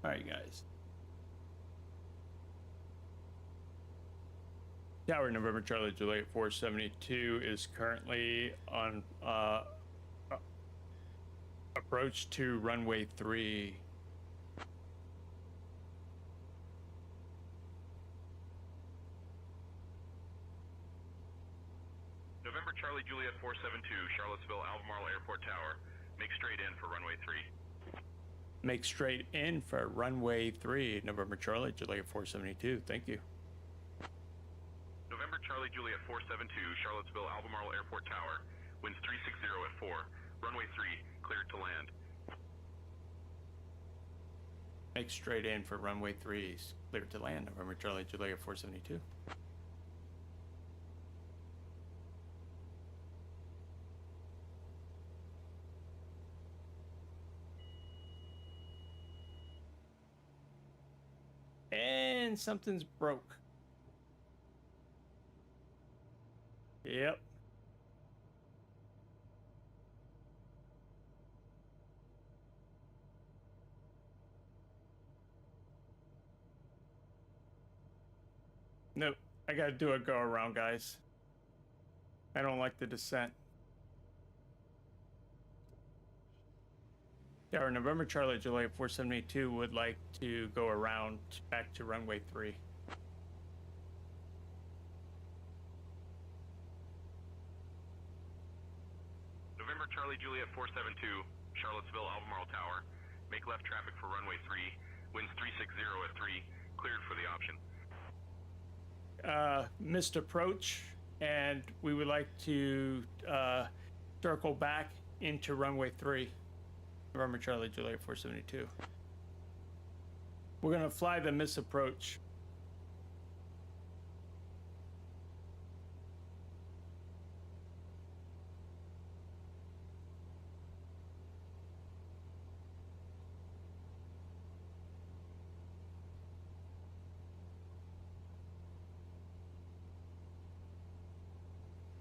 All right, guys. Tower November Charlie Juliet 472 is currently on approach to runway 3. November Charlie Juliet 472, Charlottesville Albemarle Airport Tower. Make straight in for runway 3. Make straight in for runway 3, November Charlie Juliet 472. Thank you. November Charlie Juliet 472, Charlottesville Albemarle Airport Tower. Winds 360 at 4. Runway 3, cleared to land. Make straight in for runway 3, cleared to land, November Charlie Juliet 472. And something's broke. Yep. Nope. I gotta do a go around, guys. I don't like the descent. Tower November Charlie Juliet 472 would like to go around back to runway 3. November Charlie Juliet 472, Charlottesville Albemarle Tower. Make left traffic for runway 3. Winds 360 at 3. Cleared for the option. Missed approach, and we would like to circle back into runway 3. November Charlie Juliet 472. We're gonna fly the miss approach.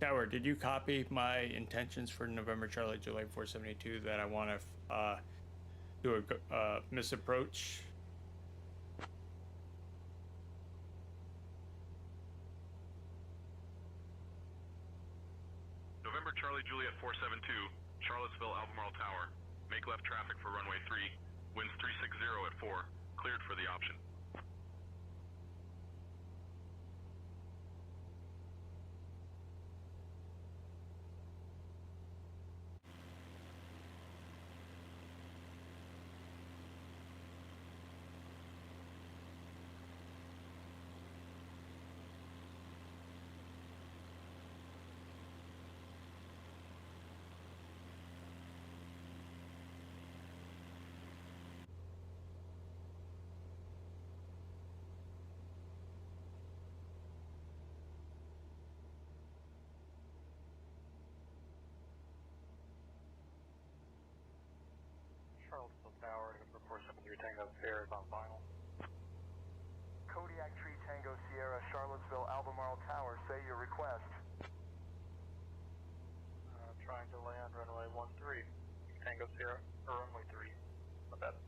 Tower, did you copy my intentions for November Charlie Juliet 472 that I want to do a misapproach? November Charlie Juliet 472, Charlottesville Albemarle Tower. Make left traffic for runway 3. Winds 360 at 4. Cleared for the option. Charlottesville Tower, November 473 Tango Sierra is on final. Kodiak Tree Tango Sierra, Charlottesville Albemarle Tower. Say your request. Trying to land runway 13. Tango Sierra, or runway 3. My bad.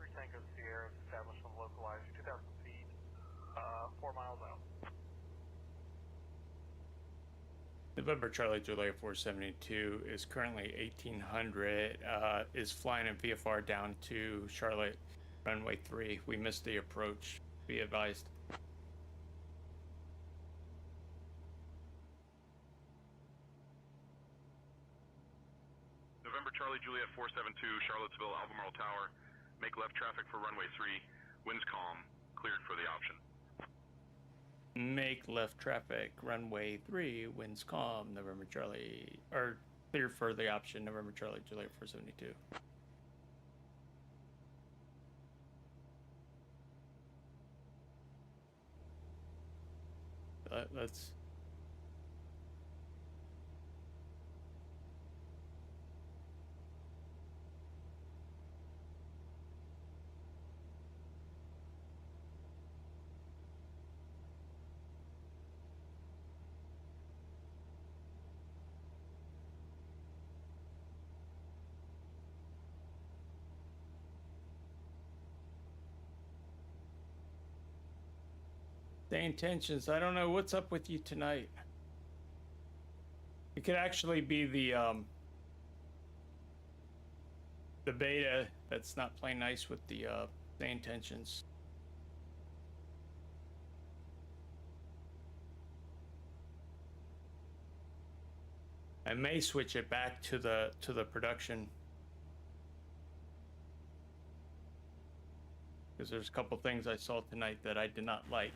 3 Tango Sierra is established on localized 2,000 feet, 4 miles out. November Charlie Juliet 472 is currently 1800, is flying in VFR down to Charlotte runway 3. We missed the approach. Be advised. November Charlie Juliet 472, Charlottesville Albemarle Tower. Make left traffic for runway 3. Winds calm. Cleared for the option. Make left traffic, runway 3, winds calm, November Charlie, or clear for the option, November Charlie, Juliet 472. Let's... The intentions. I don't know what's up with you tonight. It could actually be the beta that's not playing nice with the intentions. I may switch it back to the production, because there's a couple things I saw tonight that I did not like.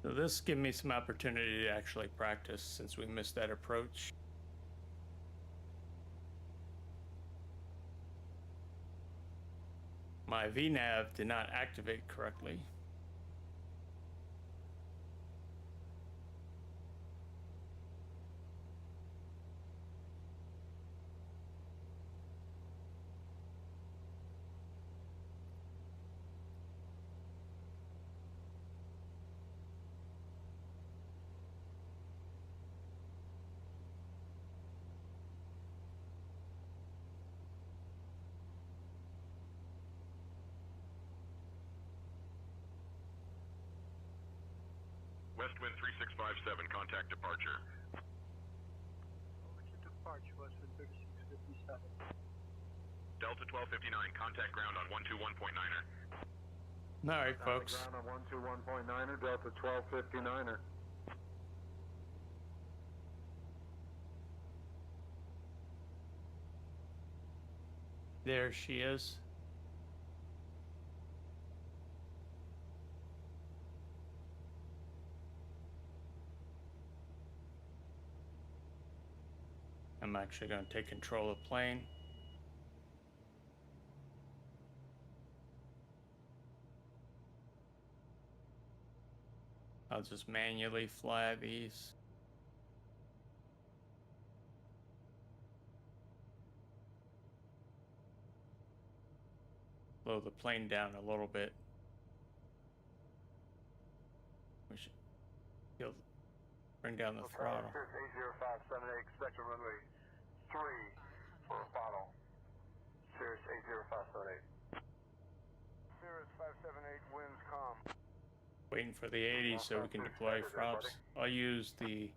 So this gives me some opportunity to actually practice since we missed that approach. My VNav did not activate correctly. Westwind 3657, contact departure. Over to departure, Westwind 3657. Delta 1259, contact ground on 121.9er. All right, folks. Ground on 121.9er, Delta 1259er. There she is. I'm actually going to take control of the plane. I'll just manually fly these. Slow the plane down a little bit. We should bring down the throttle. 80578, expect a runway 3 for a final. Cirrus 80578. Cirrus 578, winds calm. Waiting for the 80 so we can deploy props. I'll use the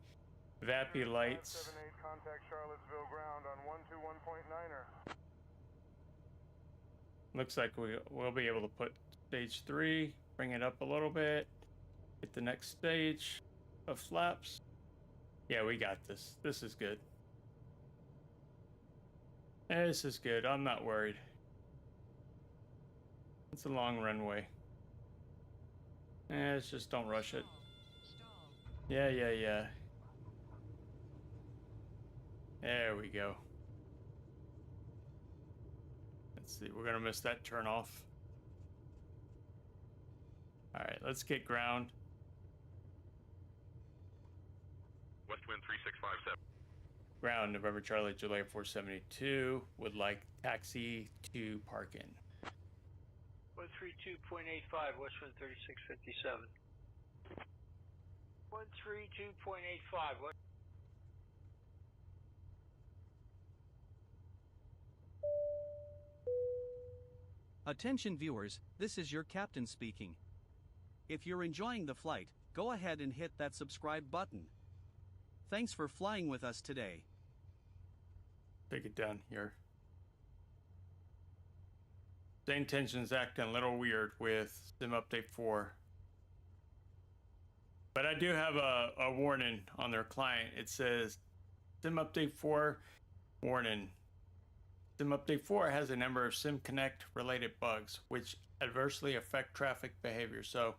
VAPI lights. 578, contact Charlottesville ground on 121.9er. Looks like we'll be able to put stage 3, bring it up a little bit, hit the next stage of flaps. Yeah, we got this. This is good. This is good. I'm not worried. It's a long runway. It's just don't rush it. Yeah. There we go. Let's see, we're gonna miss that turn off. All right, let's get ground. West wind 3657. Ground, November Charlie, July 472. Would like taxi to parking. 132.85, West wind 3657. 132.85, West. Attention viewers, this is your captain speaking. If you're enjoying the flight, go ahead and hit that subscribe button. Thanks for flying with us today. Take it down here. Same tension's acting a little weird with Sim Update 4. But I do have a warning on their client. It says, Sim Update 4, warning. Sim Update 4 has a number of Sim Connect related bugs, which adversely affect traffic behavior. So,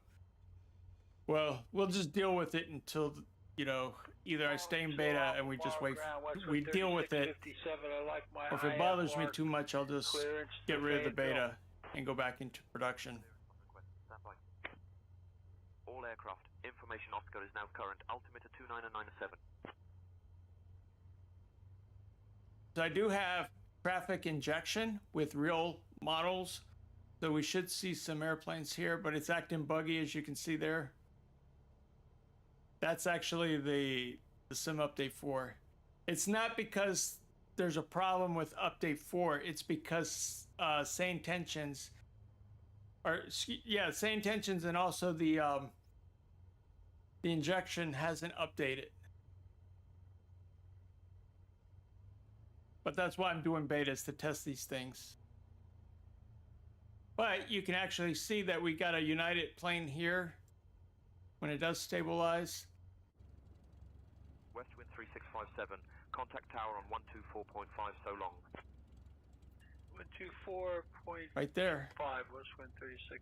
well, we'll just deal with it until, you know, either I stay in beta and we just wait, we deal with it. Or if it bothers me too much, I'll just get rid of the beta and go back into production. All aircraft, information Oscar is now current, altimeter 29997. So I do have traffic injection with real models. So we should see some airplanes here, but it's acting buggy as you can see there. That's actually the Sim Update 4. It's not because there's a problem with Update 4. It's because sane tensions, sane tensions, and also the injection hasn't updated. But that's why I'm doing betas, to test these things. But you can actually see that we got a United plane here when it does stabilize. West wind 3657, contact tower on 124.5 so long. 124.5, right there. West wind 36.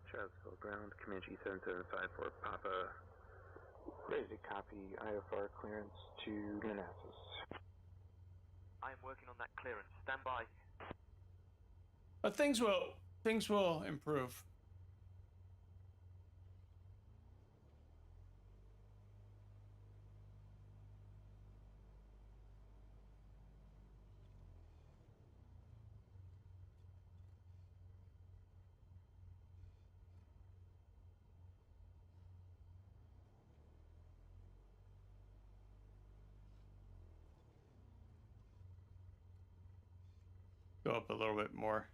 Charlottesville ground, Comanche 7754 Papa. Ready to copy IFR clearance to Manassas. I am working on that clearance. Stand by. But things will improve. Go up a little bit more.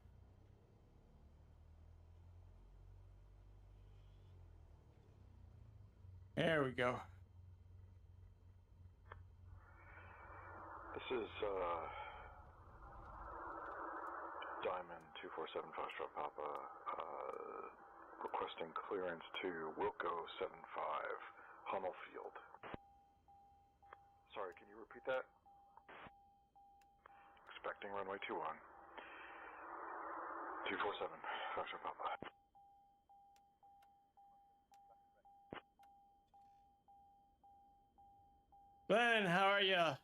There we go. This is Diamond 247 Foxtrot Papa requesting clearance to Wilco 75 Hummel Field. Sorry, can you repeat that? Expecting runway 21. 247 Foxtrot Papa. Ben, how are ya?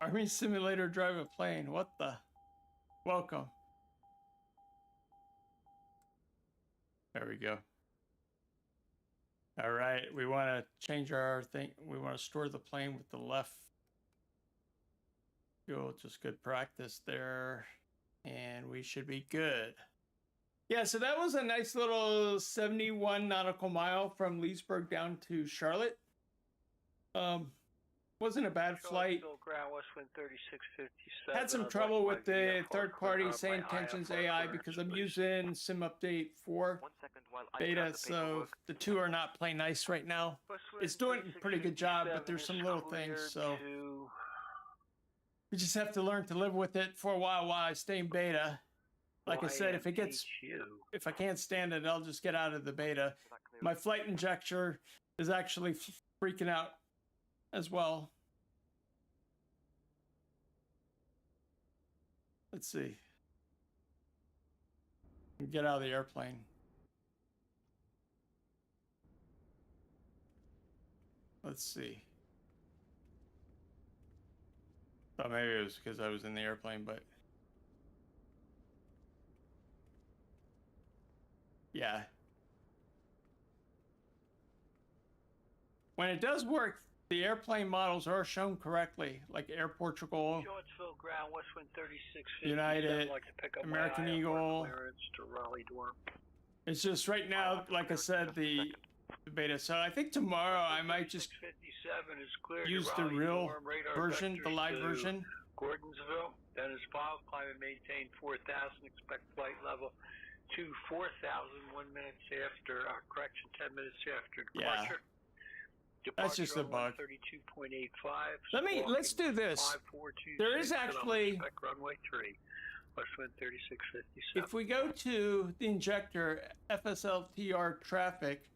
Army simulator drive a plane. What the? Welcome. There we go. All right, we want to change our thing. We want to store the plane with the left fuel. Just good practice there. And we should be good. Yeah, so that was a nice little 71 nautical mile from Leesburg down to Charlotte. Wasn't a bad flight. Ground, West wind 3657. Had some trouble with the third-party sane tensions AI because I'm using Sim Update 4 beta, so the two are not playing nice right now. It's doing a pretty good job, but there's some little things, so we just have to learn to live with it for a while I stay in beta. Like I said, if I can't stand it, I'll just get out of the beta. My flight injector is actually freaking out as well. Let's see. Get out of the airplane. Let's see. Thought maybe it was because I was in the airplane, but yeah. When it does work, the airplane models are shown correctly, like Air Portugal, Charlottesville ground, Westwind 3657. United, Like to pick up American my IFR Eagle. clearance to Raleigh Dorm. It's just right now, like I said, the beta. So I think tomorrow I might just 57 is cleared use to the Raleigh real Dorm, radar version, the vectors live to version. Gordonsville. That is filed. Climb and maintain 4,000. Expect flight level to 4,000 1 minute after, correction, 10 minutes after departure. Yeah. That's just a bug. 32.85. Let's do this. There is actually, runway 3, Westwind 3657. if we go to the injector FSLTR traffic,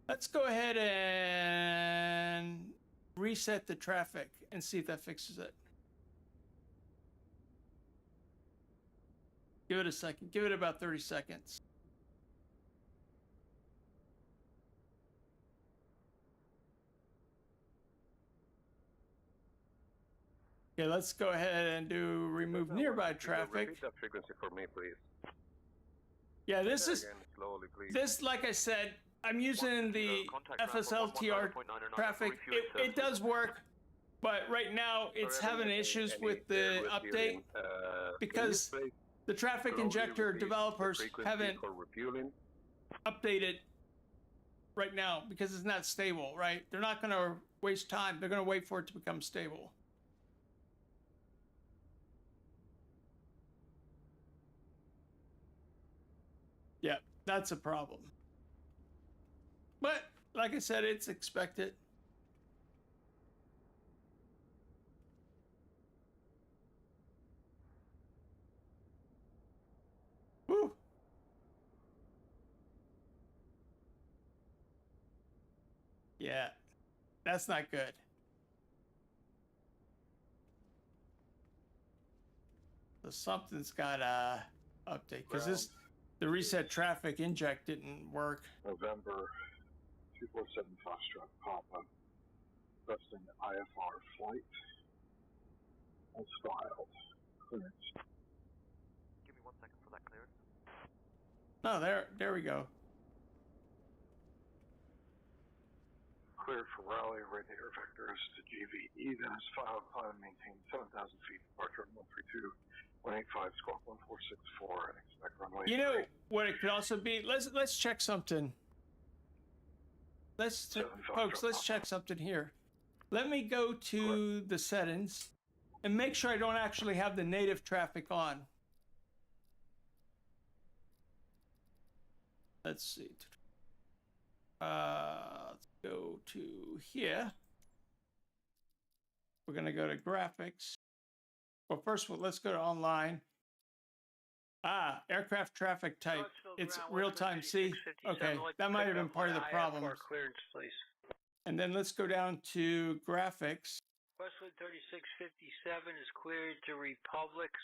let's go ahead and reset the traffic and see if that fixes it. Give it a second. Give it about 30 seconds. Okay, let's go ahead and do remove nearby traffic. Repeat that frequency for me, please. Yeah, this is Again, slowly, please. this. Like I said, I'm using the FSLTR traffic. It does work, but right now it's having issues with the update because the traffic injector developers haven't updated right now because it's not stable. Right? They're not going to waste time. They're going to wait for it to become stable. Yeah, that's a problem. But, like I said, it's expected. Woo! Yeah, that's not good. So something's got to update, because the reset traffic inject didn't work. November 247 Foxtrot Papa, requesting IFR flight as filed. Clearance. Give me 1 second for that clearance. Oh, there we go. Cleared for Raleigh, radiator vectors to GVE, then is filed, climb and maintain 7,000 feet, departure 132. 185 squawk 1464 and expect runway. You know what it could also be? Let's check something. Folks, let's check something here. Let me go to the settings and make sure I don't actually have the native traffic on. Let's see. Let's go to here. We're gonna go to graphics. Well, first, let's go to online. Aircraft traffic type. It's real-time. See? Okay, that might have been part of the problem. Clearance, please. And then let's go down to graphics. Westwood 3657 is cleared to Republic's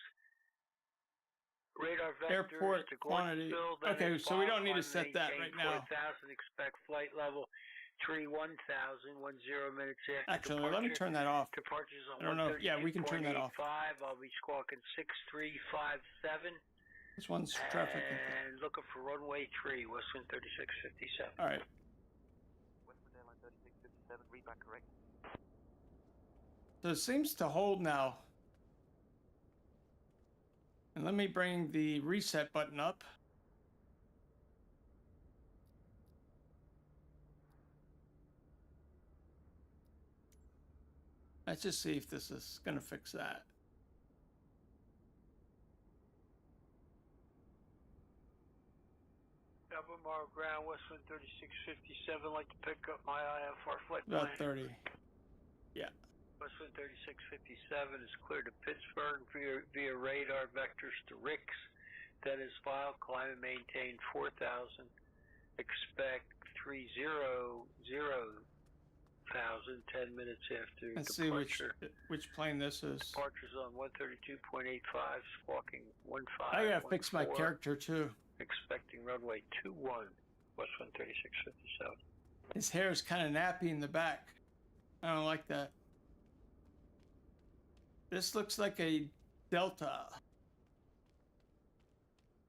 radar vectors airport to quantity. Okay, so we don't need to set that right now. 4,000, expect flight level 31,000, 10 minutes after Actually, departure. let me turn that off. Departures on I don't know. Yeah, we can turn that off. 132.85. I'll be squawking 6357. This one's traffic. And looking for runway 3, Westwind 3657. All right. Westwind Airline 3657, read back correct. So it seems to hold now. And let me bring the reset button up. Let's just see if this is going to fix that. Albemarle ground, Westwind 3657, like to pick up my IFR flight About plan. 30. Yeah. Westwind 3657 is cleared to Pittsburgh via radar vectors to Ricks. That is filed, climb and maintain 4,000. Expect 300,000 10 minutes after Let's departure. see which plane this is. Departure's on 132.85, squawking 15. I gotta fix my character too. Expecting runway 21, Westwind 3657. His hair is kind of nappy in the back. I don't like that. This looks like a Delta.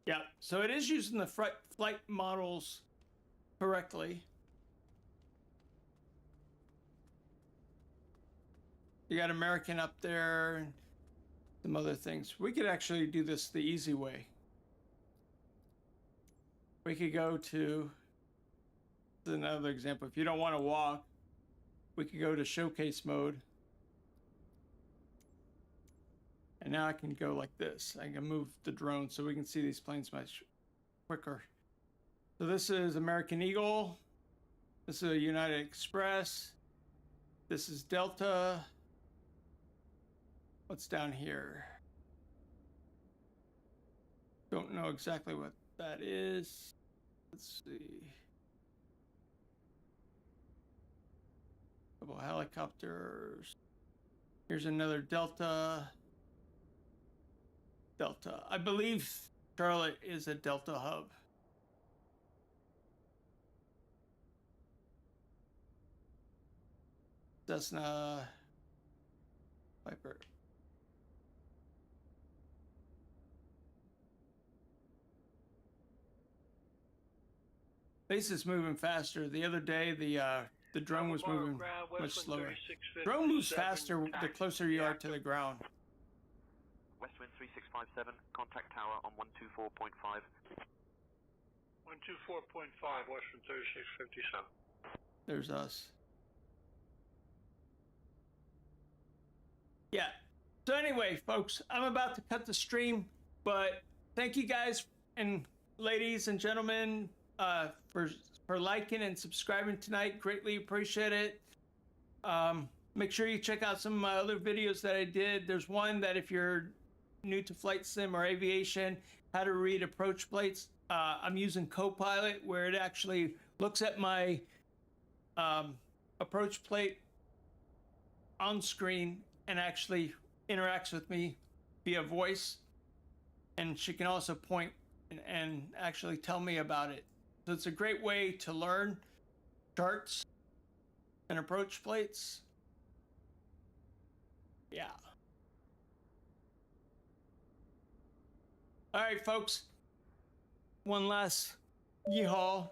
Yeah, so it is using the flight models correctly. You got American up there and some other things. We could actually do this the easy way. We could go to, this is another example. If you don't want to walk, we could go to showcase mode. And now I can go like this. I can move the drone so we can see these planes much quicker. So this is American Eagle. This is a United Express. This is Delta. What's down here? Don't know exactly what that is. Let's see. Couple helicopters. Here's another Delta. Delta. I believe Charlotte is a Delta hub. Cessna Viper. Base is moving faster. The other day, the drone was moving much slower. Drone moves faster the closer you are to the ground. Westwind 3657, contact tower on 124.5. 124.5, Westwind 3657. There's us. Yeah. So anyway, folks, I'm about to cut the stream, but thank you guys and ladies and gentlemen for liking and subscribing tonight. Greatly appreciate it. Make sure you check out some of my other videos that I did. There's one that if you're new to flight sim or aviation, how to read approach plates. I'm using Copilot where it actually looks at my approach plate on screen and actually interacts with me via voice. And she can also point and actually tell me about it. So it's a great way to learn charts and approach plates. Yeah. All right, folks. One last yeehaw,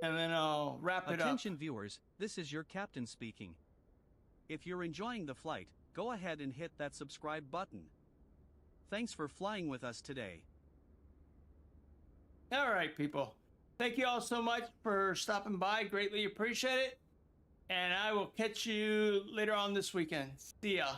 and then I'll wrap it up. Attention viewers, this is your captain speaking. If you're enjoying the flight, go ahead and hit that subscribe button. Thanks for flying with us today. All right, people. Thank you all so much for stopping by. Greatly appreciate it. And I will catch you later on this weekend. See ya.